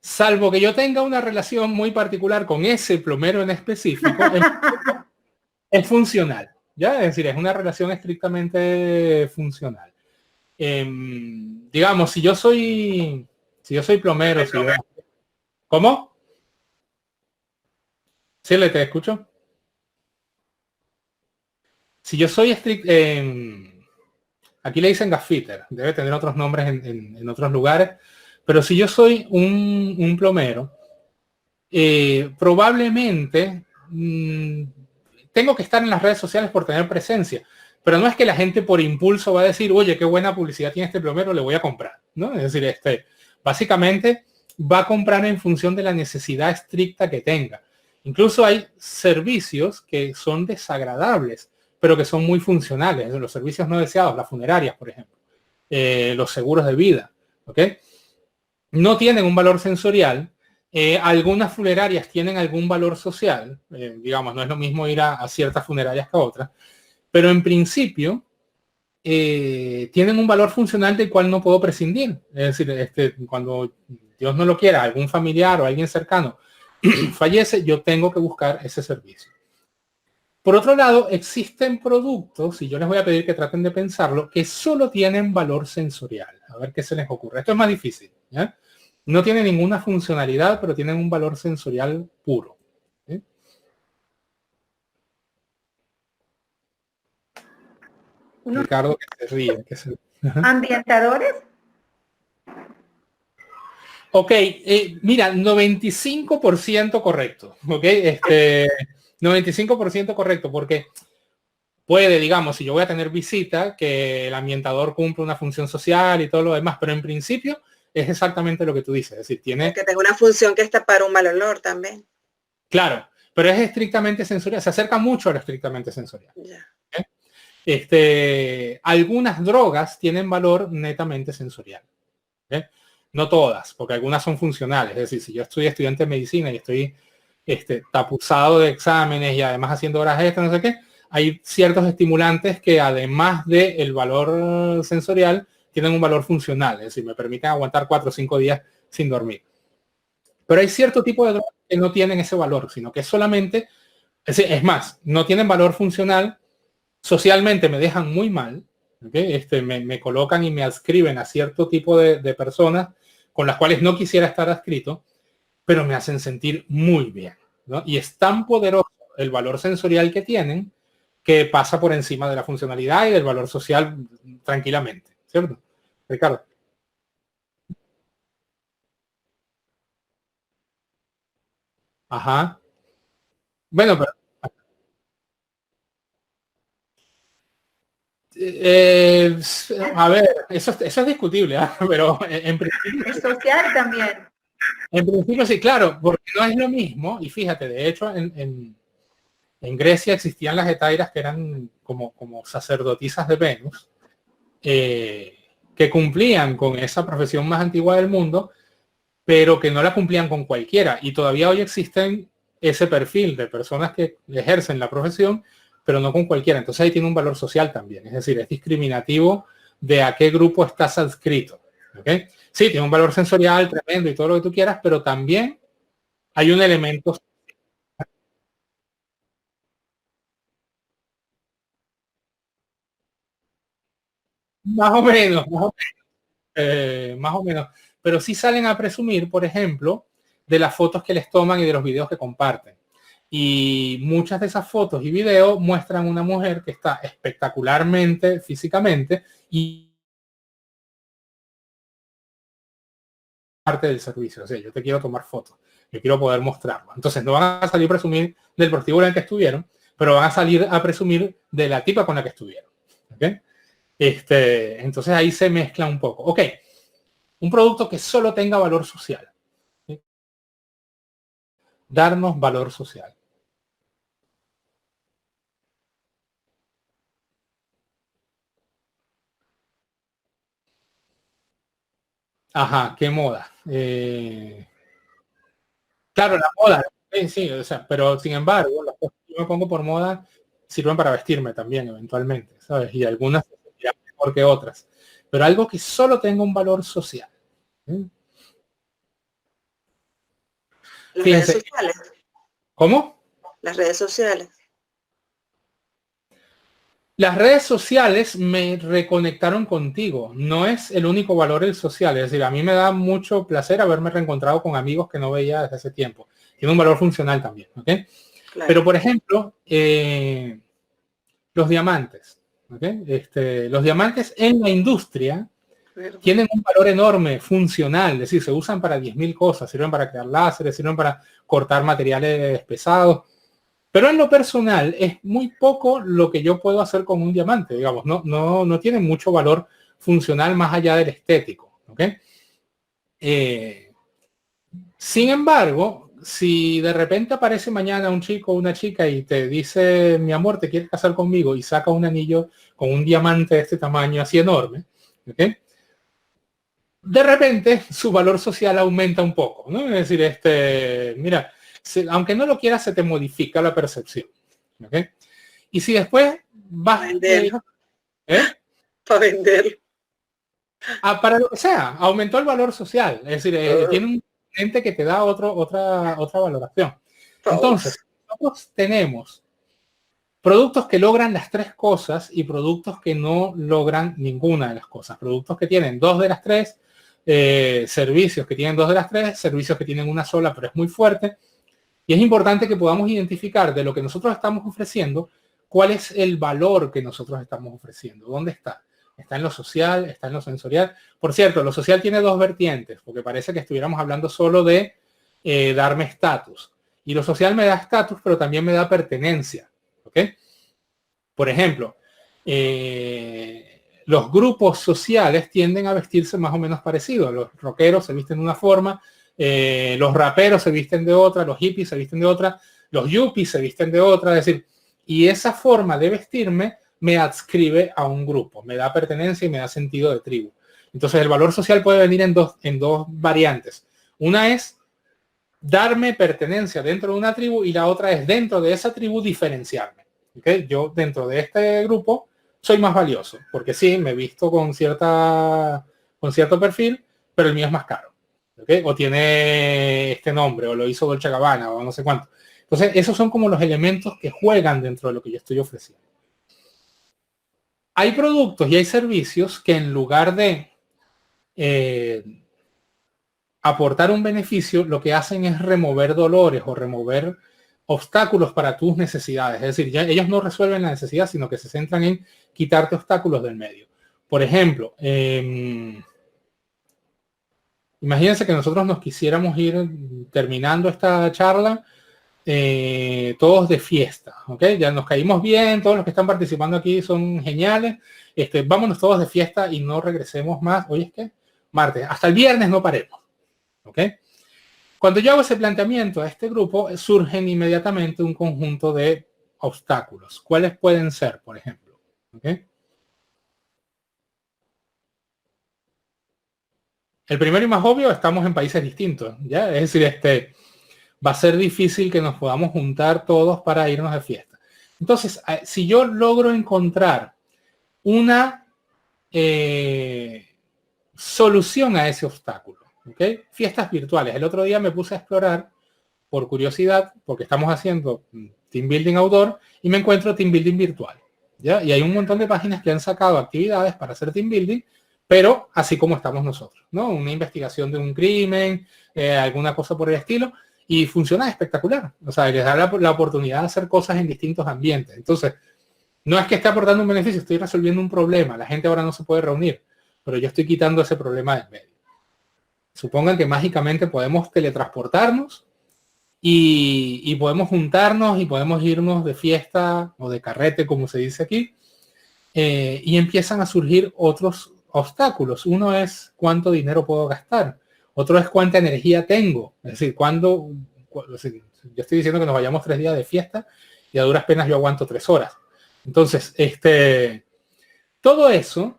Salvo que yo tenga una relación muy particular con ese plomero en específico, es funcional. ¿Ya? Es decir, es una relación estrictamente funcional. Digamos, si yo soy plomero, ¿cómo? Sí, le te escucho. Si yo soy aquí le dicen gaffiter, debe tener otros nombres en otros lugares, pero si yo soy un plomero, probablemente tengo que estar en las redes sociales por tener presencia, pero no es que la gente por impulso va a decir, oye, qué buena publicidad tiene este plomero, le voy a comprar, ¿no? Es decir, básicamente va a comprar en función de la necesidad estricta que tenga. Incluso hay servicios que son desagradables, pero que son muy funcionales. Los servicios no deseados, las funerarias, por ejemplo, los seguros de vida, ¿ok? No tienen un valor sensorial. Algunas funerarias tienen algún valor social, digamos, no es lo mismo ir a ciertas funerarias que a otras, pero en principio tienen un valor funcional del cual no puedo prescindir. Es decir, cuando Dios no lo quiera, algún familiar o alguien cercano fallece, yo tengo que buscar ese servicio. Por otro lado, existen productos, y yo les voy a pedir que traten de pensarlo, que solo tienen valor sensorial. A ver qué se les ocurre. Esto es más difícil. ¿Ya? No tiene ninguna funcionalidad, pero tienen un valor sensorial puro. ¿Sí? Ricardo, que se ríe. ¿Ambientadores? Ok, mira, 95% correcto. Ok, 95% correcto, porque puede, digamos, si yo voy a tener visita, que el ambientador cumple una función social y todo lo demás, pero en principio es exactamente lo que tú dices. Es decir, tiene... Que tenga una función que está para un mal olor también. Claro, pero es estrictamente sensorial, se acerca mucho a lo estrictamente sensorial. Yeah. Algunas drogas tienen valor netamente sensorial. No todas, porque algunas son funcionales. Es decir, si yo estoy estudiante de medicina y estoy tapuzado de exámenes y además haciendo horas extras, no sé qué, hay ciertos estimulantes que además del valor sensorial tienen un valor funcional. Es decir, me permiten aguantar 4 o 5 días sin dormir. Pero hay cierto tipo de drogas que no tienen ese valor, sino que solamente, es más, no tienen valor funcional, socialmente me dejan muy mal, ¿okay? Me colocan y me adscriben a cierto tipo de personas con las cuales no quisiera estar adscrito, pero me hacen sentir muy bien, ¿no? Y es tan poderoso el valor sensorial que tienen que pasa por encima de la funcionalidad y del valor social tranquilamente, ¿cierto? Ricardo. Ajá. Bueno, pero eh, a ver, eso es discutible, ¿eh? Pero en principio... Es social también. En principio sí, claro, porque no es lo mismo, y fíjate, de hecho en Grecia existían las hetairas que eran como sacerdotisas de Venus, que cumplían con esa profesión más antigua del mundo, pero que no la cumplían con cualquiera. Y todavía hoy existen ese perfil de personas que ejercen la profesión, pero no con cualquiera. Entonces ahí tiene un valor social también, es decir, es discriminativo de a qué grupo estás adscrito. ¿Okay? Sí, tiene un valor sensorial tremendo y todo lo que tú quieras, pero también hay un elemento más o menos, más o menos, pero sí salen a presumir, por ejemplo, de las fotos que les toman y de los videos que comparten. Y muchas de esas fotos y videos muestran una mujer que está espectacularmente físicamente y parte del servicio. O sea, yo te quiero tomar fotos, yo quiero poder mostrarlo. Entonces no van a salir a presumir del prostíbulo en el que estuvieron, pero van a salir a presumir de la tipa con la que estuvieron. ¿Okay? Entonces ahí se mezcla un poco. Ok, un producto que solo tenga valor social. ¿Sí? Darnos valor social. Ajá, qué moda. Claro, la moda, sí, o sea, pero sin embargo, las cosas que yo me pongo por moda sirven para vestirme también, eventualmente, ¿sabes? Y algunas mejor que otras. Pero algo que solo tenga un valor social. ¿Sí? Las Fíjense, redes sociales. ¿cómo? Las redes sociales. Las redes sociales me reconectaron contigo. No es el único valor el social. Es decir, a mí me da mucho placer haberme reencontrado con amigos que no veía desde hace tiempo. Tiene un valor funcional también, ¿ok? Claro. Pero, por ejemplo, los diamantes, ¿ok? Los diamantes en la industria tienen un valor enorme, funcional. Es decir, se usan para 10.000 cosas. Sirven para crear láseres, sirven para cortar materiales pesados. Pero en lo personal es muy poco lo que yo puedo hacer con un diamante, digamos, no tiene mucho valor funcional más allá del estético, ¿ok? Sin embargo, si de repente aparece mañana un chico o una chica y te dice, mi amor, ¿te quieres casar conmigo? Y saca un anillo con un diamante de este tamaño así enorme, ¿ok? De repente su valor social aumenta un poco, ¿no? Es decir, mira, aunque no lo quieras, se te modifica la percepción. ¿Okay? Y si después vas para venderlo. Para venderlo. Para lo que sea, aumentó el valor social. Es decir, tiene un ente que te da otra valoración. Entonces, nosotros tenemos productos que logran las tres cosas y productos que no logran ninguna de las cosas. Productos que tienen dos de las tres, servicios que tienen dos de las tres, servicios que tienen una sola pero es muy fuerte. Y es importante que podamos identificar de lo que nosotros estamos ofreciendo, cuál es el valor que nosotros estamos ofreciendo. ¿Dónde está? Está en lo social, está en lo sensorial. Por cierto, lo social tiene dos vertientes, porque parece que estuviéramos hablando solo de darme estatus. Y lo social me da estatus, pero también me da pertenencia. ¿Ok? Por ejemplo, los grupos sociales tienden a vestirse más o menos parecidos. Los rockeros se visten de una forma, los raperos se visten de otra, los hippies se visten de otra, los yuppies se visten de otra, es decir, y esa forma de vestirme me adscribe a un grupo, me da pertenencia y me da sentido de tribu. Entonces el valor social puede venir en dos variantes. Una es darme pertenencia dentro de una tribu y la otra es dentro de esa tribu diferenciarme. ¿Okay? Yo dentro de este grupo soy más valioso, porque sí, me visto con cierto perfil, pero el mío es más caro. ¿Okay? O tiene este nombre, o lo hizo Dolce & Gabbana, o no sé cuánto. Entonces, esos son como los elementos que juegan dentro de lo que yo estoy ofreciendo. Hay productos y hay servicios que en lugar de aportar un beneficio, lo que hacen es remover dolores o remover obstáculos para tus necesidades. Es decir, ya ellos no resuelven la necesidad, sino que se centran en quitarte obstáculos del medio. Por ejemplo, imagínense que nosotros nos quisiéramos ir terminando esta charla todos de fiesta, ¿ok? Ya nos caímos bien, todos los que están participando aquí son geniales. Vámonos todos de fiesta y no regresemos más. Hoy es que martes, hasta el viernes no paremos, ¿ok? Cuando yo hago ese planteamiento a este grupo, surgen inmediatamente un conjunto de obstáculos. ¿Cuáles pueden ser, por ejemplo? ¿Okay? El primero y más obvio, estamos en países distintos, ¿ya? Es decir, va a ser difícil que nos podamos juntar todos para irnos de fiesta. Entonces, si yo logro encontrar una solución a ese obstáculo, ¿okay? Fiestas virtuales. El otro día me puse a explorar por curiosidad, porque estamos haciendo team building outdoor y me encuentro team building virtual, ¿ya? Y hay un montón de páginas que han sacado actividades para hacer team building, pero así como estamos nosotros, ¿no? Una investigación de un crimen, alguna cosa por el estilo, y funciona espectacular. O sea, les da la oportunidad de hacer cosas en distintos ambientes. Entonces, no es que esté aportando un beneficio, estoy resolviendo un problema. La gente ahora no se puede reunir, pero yo estoy quitando ese problema del medio. Supongan que mágicamente podemos teletransportarnos y podemos juntarnos y podemos irnos de fiesta o de carrete, como se dice aquí, y empiezan a surgir otros obstáculos. Uno es cuánto dinero puedo gastar. Otro es cuánta energía tengo. Es decir, yo estoy diciendo que nos vayamos 3 días de fiesta y a duras penas yo aguanto 3 horas. Entonces, todo eso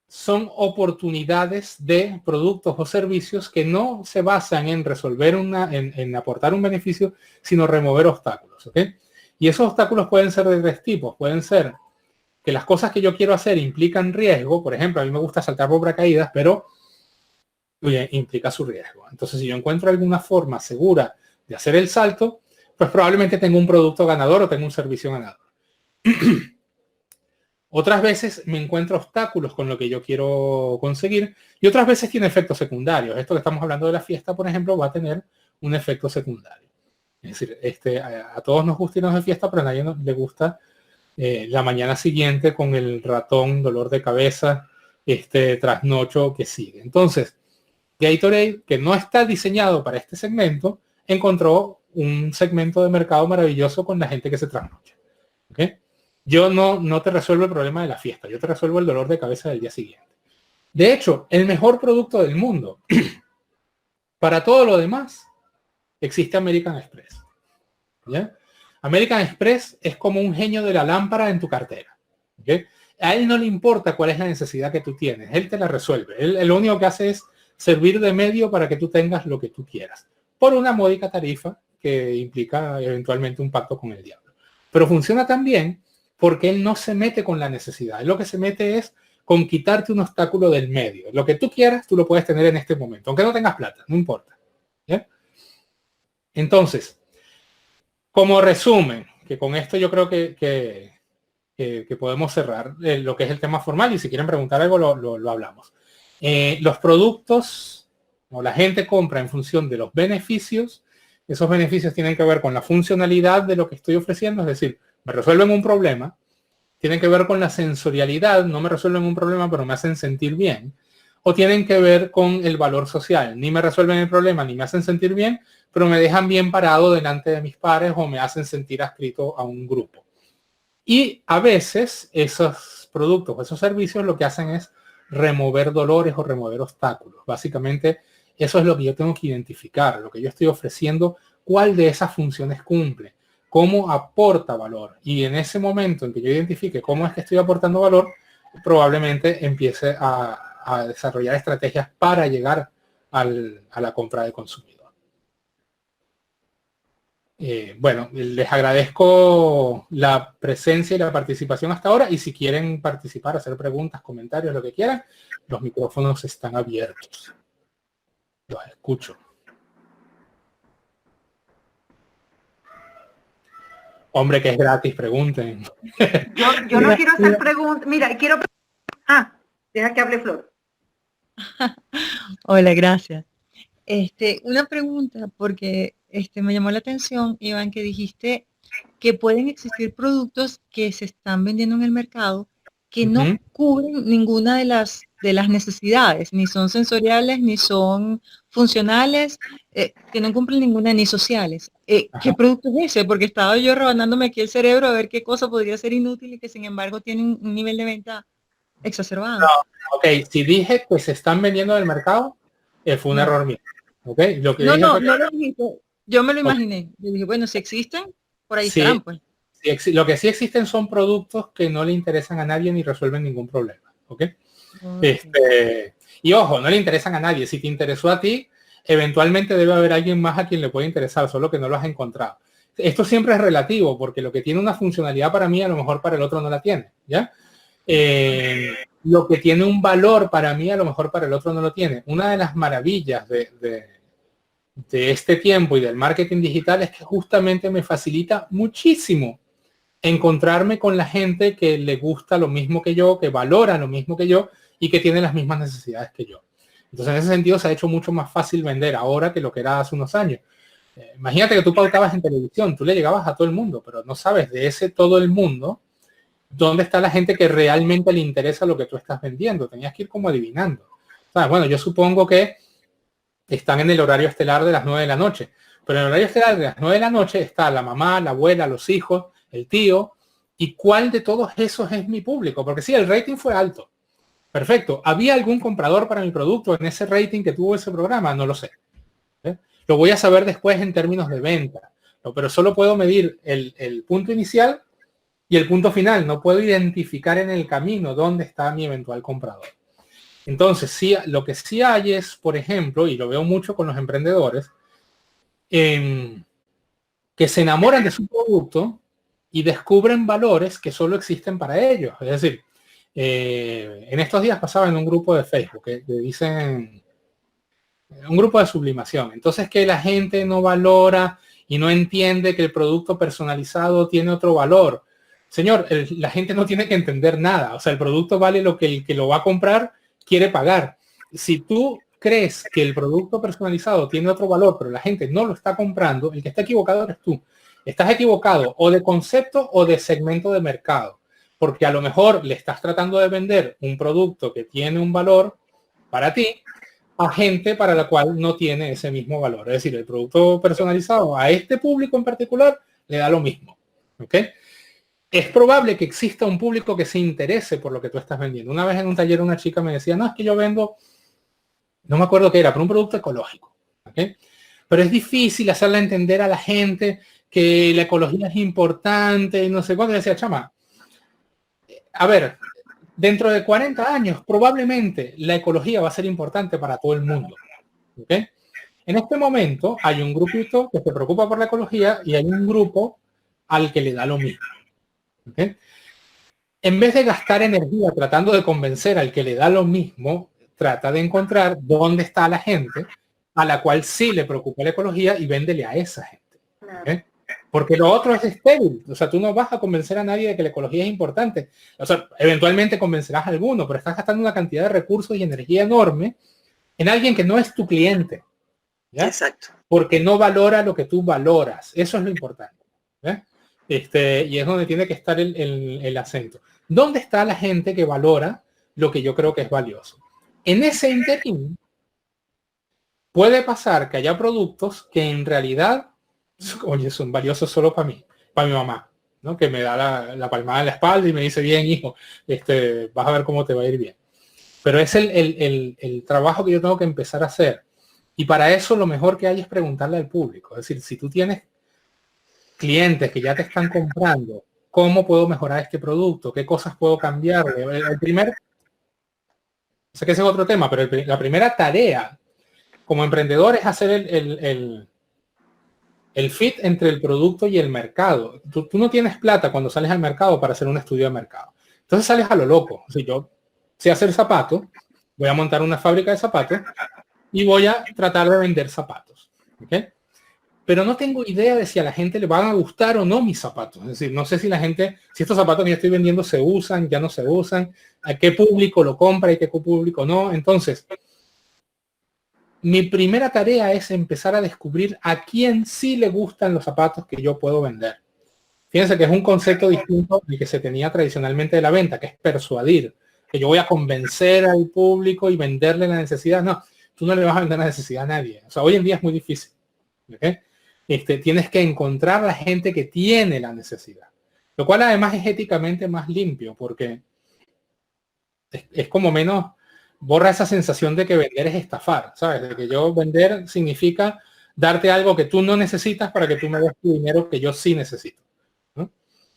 son oportunidades de productos o servicios que no se basan en resolver en aportar un beneficio, sino remover obstáculos. ¿Okay? Y esos obstáculos pueden ser de 3 tipos. Pueden ser que las cosas que yo quiero hacer implican riesgo. Por ejemplo, a mí me gusta saltar por paracaídas, pero implica su riesgo. Entonces, si yo encuentro alguna forma segura de hacer el salto, pues probablemente tengo un producto ganador o tengo un servicio ganador. Otras veces me encuentro obstáculos con lo que yo quiero conseguir y otras veces tiene efectos secundarios. Esto que estamos hablando de la fiesta, por ejemplo, va a tener un efecto secundario. Es decir, a todos nos gusta irnos de fiesta, pero a nadie le gusta la mañana siguiente con el ratón, dolor de cabeza, trasnocho que sigue. Entonces, Gatorade, que no está diseñado para este segmento, encontró un segmento de mercado maravilloso con la gente que se trasnocha. ¿Okay? Yo no te resuelvo el problema de la fiesta, yo te resuelvo el dolor de cabeza del día siguiente. De hecho, el mejor producto del mundo para todo lo demás existe American Express. ¿Ya? American Express es como un genio de la lámpara en tu cartera. ¿Okay? A él no le importa cuál es la necesidad que tú tienes, él te la resuelve. Él lo único que hace es servir de medio para que tú tengas lo que tú quieras, por una módica tarifa que implica eventualmente un pacto con el diablo. Pero funciona también porque él no se mete con la necesidad. Él lo que se mete es con quitarte un obstáculo del medio. Lo que tú quieras, tú lo puedes tener en este momento, aunque no tengas plata, no importa. ¿Ya? Entonces, como resumen, que con esto yo creo que podemos cerrar lo que es el tema formal y si quieren preguntar algo lo hablamos. Los productos, o la gente compra en función de los beneficios. Esos beneficios tienen que ver con la funcionalidad de lo que estoy ofreciendo, es decir, me resuelven un problema, tienen que ver con la sensorialidad, no me resuelven un problema, pero me hacen sentir bien, o tienen que ver con el valor social, ni me resuelven el problema, ni me hacen sentir bien, pero me dejan bien parado delante de mis pares o me hacen sentir adscrito a un grupo. Y a veces esos productos o esos servicios lo que hacen es remover dolores o remover obstáculos. Básicamente, eso es lo que yo tengo que identificar, lo que yo estoy ofreciendo, cuál de esas funciones cumple, cómo aporta valor. Y en ese momento en que yo identifique cómo es que estoy aportando valor, probablemente empiece a desarrollar estrategias para llegar a la compra del consumidor. Bueno, les agradezco la presencia y la participación hasta ahora y si quieren participar, hacer preguntas, comentarios, lo que quieran, los micrófonos están abiertos. Los escucho. Hombre, que es gratis, pregunten. Yo no quiero hacer preguntas. Mira, quiero... deja que hable Flor. Hola, gracias. Una pregunta, porque me llamó la atención, Iván, que dijiste que pueden existir productos que se están vendiendo en el mercado que no cubren ninguna de las necesidades, ni son sensoriales, ni son funcionales, que no cumplen ninguna, ni sociales. ¿Qué producto es ese? Porque estaba yo rebanándome aquí el cerebro a ver qué cosa podría ser inútil y que sin embargo tiene un nivel de venta exacerbado. No, ok, si dije que se están vendiendo en el mercado, fue un error mío. Okay, lo que no lo dijiste. Yo me lo imaginé. Yo dije, bueno, si existen, por ahí sí, estarán, pues. Lo que sí existen son productos que no le interesan a nadie ni resuelven ningún problema. ¿Okay? Y ojo, no le interesan a nadie. Si te interesó a ti, eventualmente debe haber alguien más a quien le puede interesar, solo que no lo has encontrado. Esto siempre es relativo, porque lo que tiene una funcionalidad para mí, a lo mejor para el otro no la tiene. ¿Ya? Lo que tiene un valor para mí, a lo mejor para el otro no lo tiene. Una de las maravillas de este tiempo y del marketing digital es que justamente me facilita muchísimo encontrarme con la gente que le gusta lo mismo que yo, que valora lo mismo que yo y que tiene las mismas necesidades que yo. Entonces, en ese sentido, se ha hecho mucho más fácil vender ahora que lo que era hace unos años. Imagínate que tú pautabas en televisión, tú le llegabas a todo el mundo, pero no sabes de ese todo el mundo dónde está la gente que realmente le interesa lo que tú estás vendiendo. Tenías que ir como adivinando. O sea, bueno, yo supongo que están en el horario estelar de las 9 de la noche, pero en el horario estelar de las 9 de la noche está la mamá, la abuela, los hijos, el tío, y cuál de todos esos es mi público, porque sí, el rating fue alto. Perfecto. ¿Había algún comprador para mi producto en ese rating que tuvo ese programa? No lo sé. Lo voy a saber después en términos de venta, pero solo puedo medir el punto inicial y el punto final. No puedo identificar en el camino dónde está mi eventual comprador. Entonces, sí, lo que sí hay es, por ejemplo, y lo veo mucho con los emprendedores, que se enamoran de su producto y descubren valores que solo existen para ellos. Es decir, en estos días pasaba en un grupo de Facebook que dicen, Un grupo de sublimación. Entonces, que la gente no valora y no entiende que el producto personalizado tiene otro valor. Señor, la gente no tiene que entender nada. O sea, el producto vale lo que el que lo va a comprar quiere pagar. Si tú crees que el producto personalizado tiene otro valor, pero la gente no lo está comprando, el que está equivocado eres tú. Estás equivocado o de concepto o de segmento de mercado, porque a lo mejor le estás tratando de vender un producto que tiene un valor para ti a gente para la cual no tiene ese mismo valor. Es decir, el producto personalizado a este público en particular le da lo mismo. ¿Ok? Es probable que exista un público que se interese por lo que tú estás vendiendo. Una vez en un taller una chica me decía, no, es que yo vendo, no me acuerdo qué era, pero un producto ecológico. ¿Okay? Pero es difícil hacerle entender a la gente que la ecología es importante y no sé cuándo. Decía, chama, a ver, dentro de 40 años probablemente la ecología va a ser importante para todo el mundo. ¿Okay? En este momento hay un grupito que se preocupa por la ecología y hay un grupo al que le da lo mismo. ¿Okay? En vez de gastar energía tratando de convencer al que le da lo mismo, trata de encontrar dónde está la gente a la cual sí le preocupa la ecología y véndele a esa gente. ¿Okay? Porque lo otro es estéril. O sea, tú no vas a convencer a nadie de que la ecología es importante. O sea, eventualmente convencerás a alguno, pero estás gastando una cantidad de recursos y energía enorme en alguien que no es tu cliente. ¿Ya? Exacto. Porque no valora lo que tú valoras. Eso es lo importante. ¿Ya? Y es donde tiene que estar el acento. ¿Dónde está la gente que valora lo que yo creo que es valioso? En ese interín puede pasar que haya productos que en realidad, oye, son valiosos solo para mí, para mi mamá, ¿no? Que me da la palmada en la espalda y me dice, bien, hijo, vas a ver cómo te va a ir bien. Pero es el trabajo que yo tengo que empezar a hacer. Y para eso lo mejor que hay es preguntarle al público. Es decir, si tú tienes clientes que ya te están comprando, ¿cómo puedo mejorar este producto? ¿Qué cosas puedo cambiar? Sé que ese es otro tema, pero la primera tarea como emprendedor es hacer el fit entre el producto y el mercado. Tú no tienes plata cuando sales al mercado para hacer un estudio de mercado. Entonces sales a lo loco. Si yo sé hacer zapatos, voy a montar una fábrica de zapatos y voy a tratar de vender zapatos. ¿Okay? Pero no tengo idea de si a la gente le van a gustar o no mis zapatos. Es decir, no sé si si estos zapatos que yo estoy vendiendo se usan, ya no se usan, a qué público lo compra y qué público no. Entonces, mi primera tarea es empezar a descubrir a quién sí le gustan los zapatos que yo puedo vender. Fíjense que es un concepto distinto al que se tenía tradicionalmente de la venta, que es persuadir, que yo voy a convencer al público y venderle la necesidad. No, tú no le vas a vender la necesidad a nadie. O sea, hoy en día es muy difícil. ¿Okay? Tienes que encontrar la gente que tiene la necesidad, lo cual además es éticamente más limpio porque es como menos, borra esa sensación de que vender es estafar, ¿sabes? De que yo vender significa darte algo que tú no necesitas para que tú me des tu dinero que yo sí necesito, ¿no?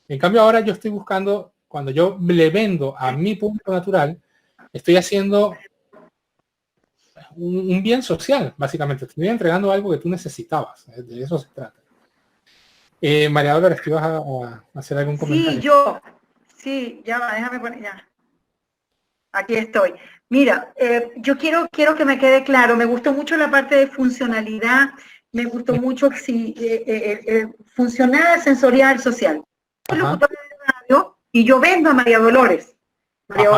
En cambio ahora yo estoy buscando, cuando yo le vendo a mi público natural, estoy haciendo un bien social, básicamente. Te estoy entregando algo que tú necesitabas. De eso se trata. María Dolores, ¿te ibas a hacer algún comentario? Sí, ya va, déjame poner ya. Aquí estoy. Mira, yo quiero que me quede claro, me gustó mucho la parte de funcionalidad, me gustó mucho funcional, sensorial, social. Soy locutora de radio y yo vendo a María Dolores. María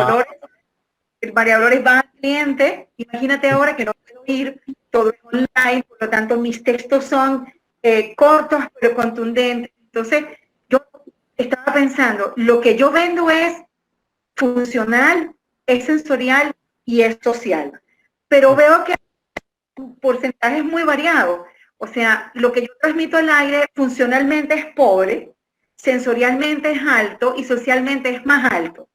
Dolores va al cliente, imagínate ahora que no puedo ir, todo es online, por lo tanto mis textos son cortos pero contundentes. Entonces, yo estaba pensando, lo que yo vendo es funcional, es sensorial y es social. Pero veo que hay porcentajes muy variados. O sea, lo que yo transmito al aire funcionalmente es pobre, sensorialmente es alto y socialmente es más alto.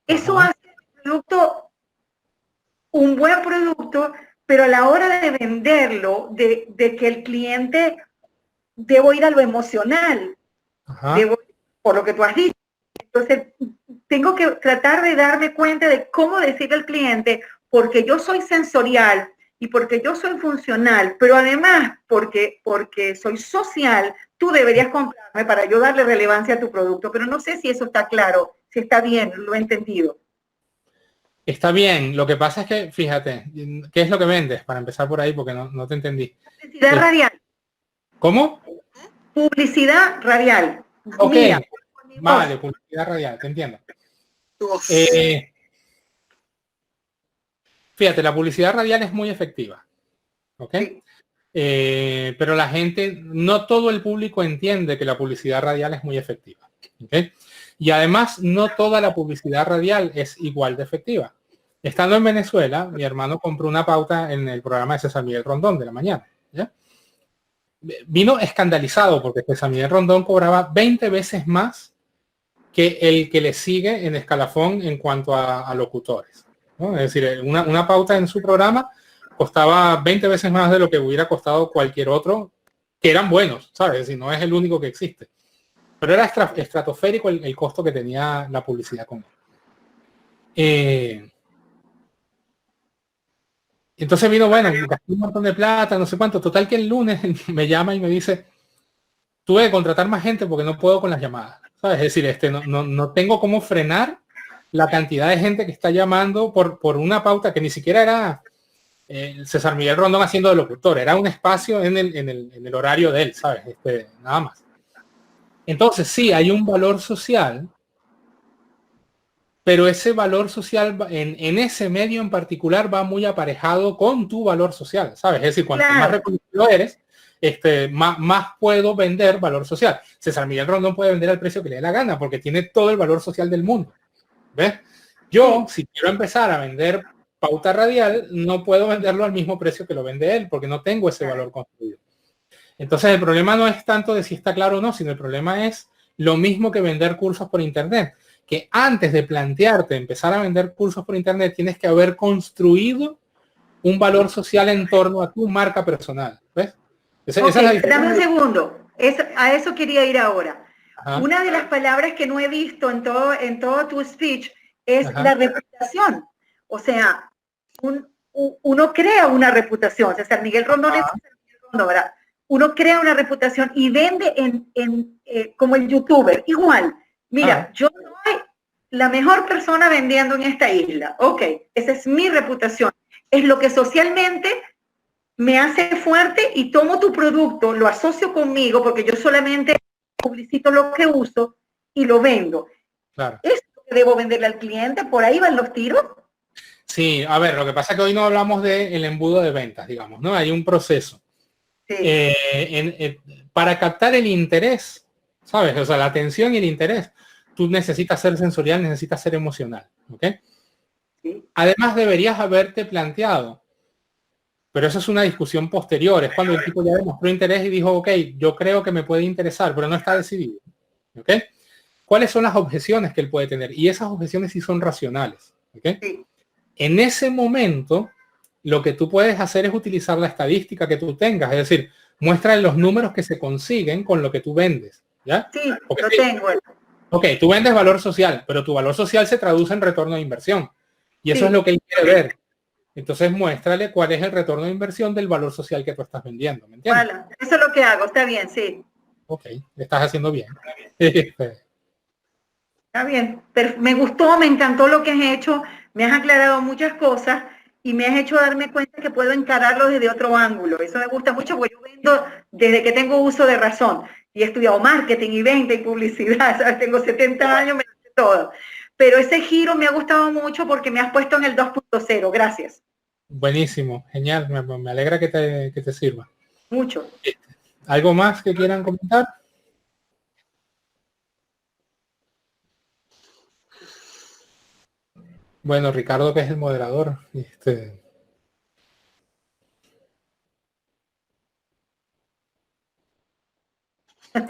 Eso hace el producto un buen producto, pero a la hora de venderlo, de que el cliente, debo ir a lo emocional, por lo que tú has dicho. Entonces, tengo que tratar de darme cuenta de cómo decirle al cliente, porque yo soy sensorial y porque yo soy funcional, pero además porque soy social, tú deberías comprarme para yo darle relevancia a tu producto. Pero no sé si eso está claro, si está bien, lo he entendido. Está bien, lo que pasa es que, fíjate, ¿qué es lo que vendes? Para empezar por ahí, porque no te entendí. Publicidad radial. ¿Cómo? Publicidad radial. Ok, Mía, vale, publicidad radial, te entiendo. Uf. Fíjate, la publicidad radial es muy efectiva, ¿ok? Sí. Pero la gente, no todo el público entiende que la publicidad radial es muy efectiva, ¿ok? Y además, no toda la publicidad radial es igual de efectiva. Estando en Venezuela, mi hermano compró una pauta en el programa de César Miguel Rondón de la mañana, ¿ya? Vino escandalizado porque César Miguel Rondón cobraba 20 veces más que el que le sigue en escalafón en cuanto a locutores, ¿no? Es decir, una pauta en su programa costaba 20 veces más de lo que hubiera costado cualquier otro, que eran buenos, ¿sabes? Es decir, no es el único que existe. Pero era estratosférico el costo que tenía la publicidad con él. Entonces vino, bueno, gasté un montón de plata, no sé cuánto. Total que el lunes me llama y me dice, tuve que contratar más gente porque no puedo con las llamadas, ¿sabes? Es decir, no tengo cómo frenar la cantidad de gente que está llamando por una pauta que ni siquiera era César Miguel Rondón haciendo de locutor, era un espacio en el horario de él, ¿sabes? Nada más. Entonces sí, hay un valor social, pero ese valor social en ese medio en particular va muy aparejado con tu valor social, ¿sabes? Es decir, cuanto más reconocido eres, más puedo vender valor social. César Miguel Rondón puede vender al precio que le dé la gana porque tiene todo el valor social del mundo. ¿Ves? Yo, si quiero empezar a vender pauta radial, no puedo venderlo al mismo precio que lo vende él porque no tengo ese valor construido. Entonces el problema no es tanto de si está claro o no, sino el problema es lo mismo que vender cursos por internet, que antes de plantearte empezar a vender cursos por internet tienes que haber construido un valor social en torno a tu marca personal. ¿Ves? Esa es la diferencia. Dame un segundo, a eso quería ir ahora. Ajá. Una de las palabras que no he visto en todo tu speech es Ajá. la reputación. O sea, uno crea una reputación. César Miguel Rondón es César Miguel Rondón, ¿verdad? Uno crea una reputación y vende como el youtuber. Igual, mira, yo soy la mejor persona vendiendo en esta isla. Ok, esa es mi reputación. Es lo que socialmente me hace fuerte y tomo tu producto, lo asocio conmigo porque yo solamente publicito lo que uso y lo vendo. Claro. ¿Es lo que debo venderle al cliente? ¿Por ahí van los tiros? Sí, a ver, lo que pasa es que hoy no hablamos del embudo de ventas, digamos, ¿no? Hay un proceso. Sí. Para captar el interés, ¿sabes? O sea, la atención y el interés, tú necesitas ser sensorial, necesitas ser emocional, ¿ok? Sí. Además, deberías haberte planteado, pero eso es una discusión posterior, es cuando el tipo ya demostró interés y dijo, ok, yo creo que me puede interesar, pero no está decidido, ¿ok? ¿Cuáles son las objeciones que él puede tener? Y esas objeciones sí son racionales, ¿ok? Sí. En ese momento, lo que tú puedes hacer es utilizar la estadística que tú tengas, es decir, muestra los números que se consiguen con lo que tú vendes, ¿ya? Sí, lo tengo. Ok, tú vendes valor social, pero tu valor social se traduce en retorno de inversión. Y eso es lo que él quiere ver. Entonces muéstrale cuál es el retorno de inversión del valor social que tú estás vendiendo, ¿me entiendes? Vale, eso es lo que hago, está bien, sí. Ok, estás haciendo bien. Está bien, pero me gustó, me encantó lo que has hecho, me has aclarado muchas cosas y me has hecho darme cuenta que puedo encararlo desde otro ángulo. Eso me gusta mucho porque yo vendo desde que tengo uso de razón y he estudiado marketing y venta y publicidad, ¿sabes? Tengo 70 años, me hace todo. Pero ese giro me ha gustado mucho porque me has puesto en el 2.0. Gracias. Buenísimo, genial, me alegra que te sirva. Mucho. ¿Algo más que quieran comentar? Bueno, Ricardo, que es el moderador.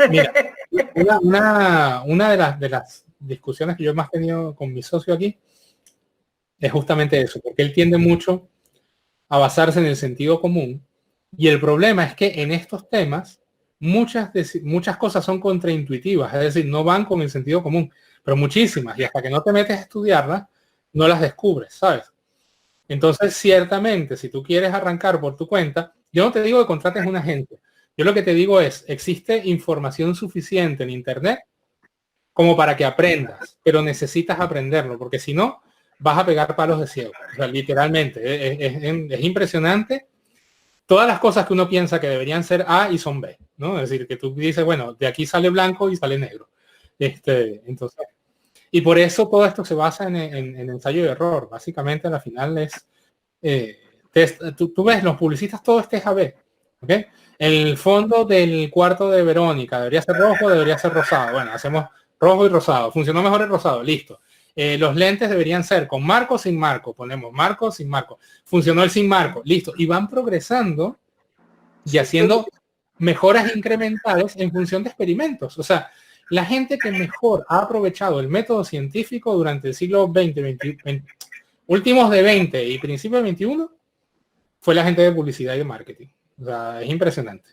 Mira, una de las discusiones que yo más he tenido con mi socio aquí es justamente eso, porque él tiende mucho a basarse en el sentido común y el problema es que en estos temas muchas cosas son contraintuitivas, es decir, no van con el sentido común, pero muchísimas, y hasta que no te metes a estudiarlas, no las descubres, ¿sabes? Entonces, ciertamente, si tú quieres arrancar por tu cuenta, yo no te digo que contrates un agente. Yo lo que te digo es, existe información suficiente en Internet como para que aprendas, pero necesitas aprenderlo, porque si no, vas a pegar palos de ciego. O sea, literalmente, es impresionante todas las cosas que uno piensa que deberían ser A y son B, ¿no? Es decir, que tú dices, bueno, de aquí sale blanco y sale negro. Entonces, y por eso todo esto se basa en ensayo y error. Básicamente, al final es, tú ves, los publicistas todo es TJB, ¿ok? El fondo del cuarto de Verónica debería ser rojo, debería ser rosado. Bueno, hacemos rojo y rosado. Funcionó mejor el rosado, listo. Los lentes deberían ser con marco o sin marco. Ponemos marco sin marco. Funcionó el sin marco, listo. Y van progresando y haciendo mejoras incrementales en función de experimentos. O sea, la gente que mejor ha aprovechado el método científico durante el siglo XX, últimos de 20 y principios de 21, fue la gente de publicidad y de marketing. O sea, es impresionante.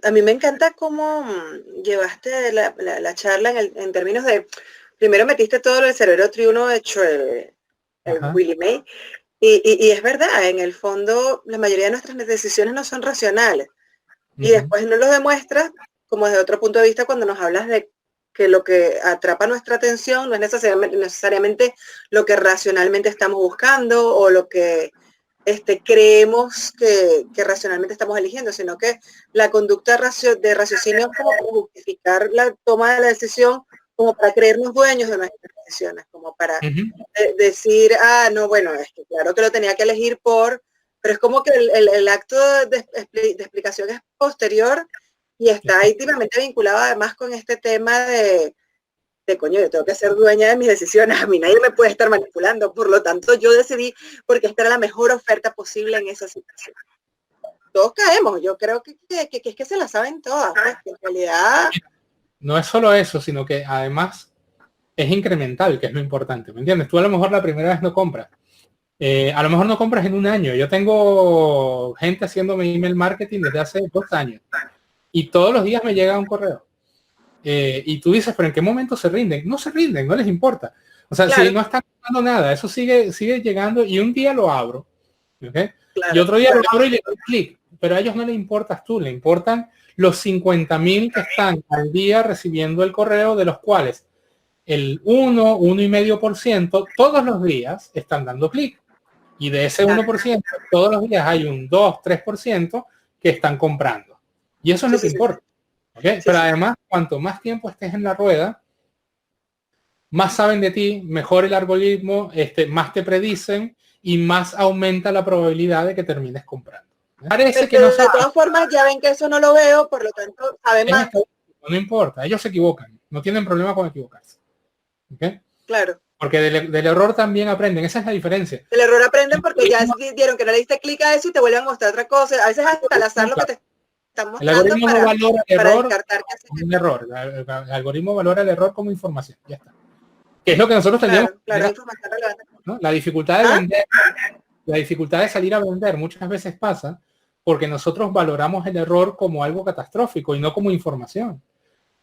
A mí me encanta cómo llevaste la charla en términos de, primero metiste todo lo del cerebro triuno hecho el Willie May, y es verdad, en el fondo la mayoría de nuestras decisiones no son racionales, y después no lo demuestras como desde otro punto de vista cuando nos hablas de que lo que atrapa nuestra atención no es necesariamente lo que racionalmente estamos buscando o lo que creemos que racionalmente estamos eligiendo, sino que la conducta de raciocinio es como para justificar la toma de la decisión, como para creernos dueños de nuestras decisiones, como para decir, no, bueno, es que claro que lo tenía que elegir pero es como que el acto de explicación es posterior y está íntimamente vinculado además con este tema de coño, yo tengo que ser dueña de mis decisiones, a mí nadie me puede estar manipulando, por lo tanto yo decidí porque esta era la mejor oferta posible en esa situación. Todos caemos, yo creo que es que se la saben todas, pues, que en realidad... No es solo eso, sino que además es incremental, que es lo importante, ¿me entiendes? Tú a lo mejor la primera vez no compras, a lo mejor no compras en un año. Yo tengo gente haciéndome email marketing desde hace 2 años y todos los días me llega un correo. Y tú dices, pero ¿en qué momento se rinden? No se rinden, no les importa. O sea, claro, si no están comprando nada, eso sigue llegando y un día lo abro, ¿okay? Claro, y otro día lo abro y le doy clic, pero a ellos no les importas tú, le importan los 50.000 que están al día recibiendo el correo, de los cuales el 1,5% todos los días están dando clic. Y de ese 1%, todos los días hay un 2-3% que están comprando. Y eso es lo que importa. ¿Okay? Pero además, cuanto más tiempo estés en la rueda, más saben de ti, mejor el algoritmo, más te predicen y más aumenta la probabilidad de que termines comprando. Parece que no de todas formas, ya ven que eso no lo veo, por lo tanto, además... No importa, ellos se equivocan, no tienen problema con equivocarse. ¿Okay? Claro. Porque del error también aprenden, esa es la diferencia. El error aprenden porque ya dieron que no le diste clic a eso y te vuelven a mostrar otra cosa. A veces hasta al azar lo que te están mostrando. El algoritmo no valora el error como un error. El algoritmo valora el error como información. Ya está. Que es lo que nosotros tenemos. Claro, ¿no? La dificultad de vender, la dificultad de salir a vender muchas veces pasa porque nosotros valoramos el error como algo catastrófico y no como información.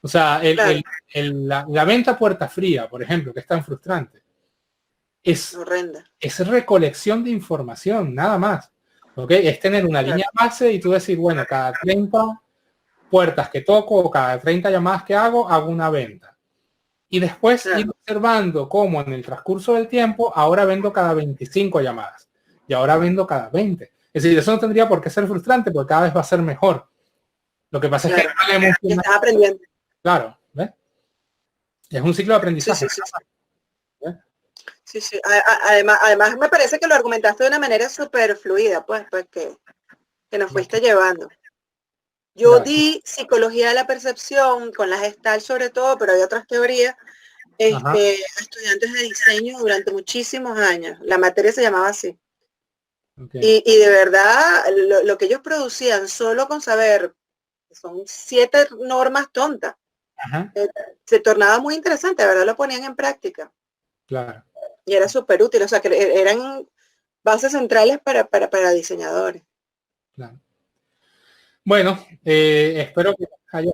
O sea, la venta puerta fría, por ejemplo, que es tan frustrante, es recolección de información, nada más. ¿Okay? Es tener una línea base y tú decir, bueno, cada 30 puertas que toco o cada 30 llamadas que hago una venta. Y después ir observando cómo en el transcurso del tiempo ahora vendo cada 25 llamadas y ahora vendo cada 20. Es decir, eso no tendría por qué ser frustrante porque cada vez va a ser mejor. Lo que pasa es que estás aprendiendo. Claro, ¿ves? Es un ciclo de aprendizaje. Sí. Además me parece que lo argumentaste de una manera súper fluida, pues que nos fuiste llevando. Yo di psicología de la percepción con la Gestalt sobre todo, pero hay otras teorías, a estudiantes de diseño durante muchísimos años. La materia se llamaba así. Y de verdad, lo que ellos producían solo con saber, son 7 normas tontas. Se tornaba muy interesante, de verdad lo ponían en práctica. Claro. Y era súper útil, o sea que eran bases centrales para diseñadores. Claro. Bueno, espero que haya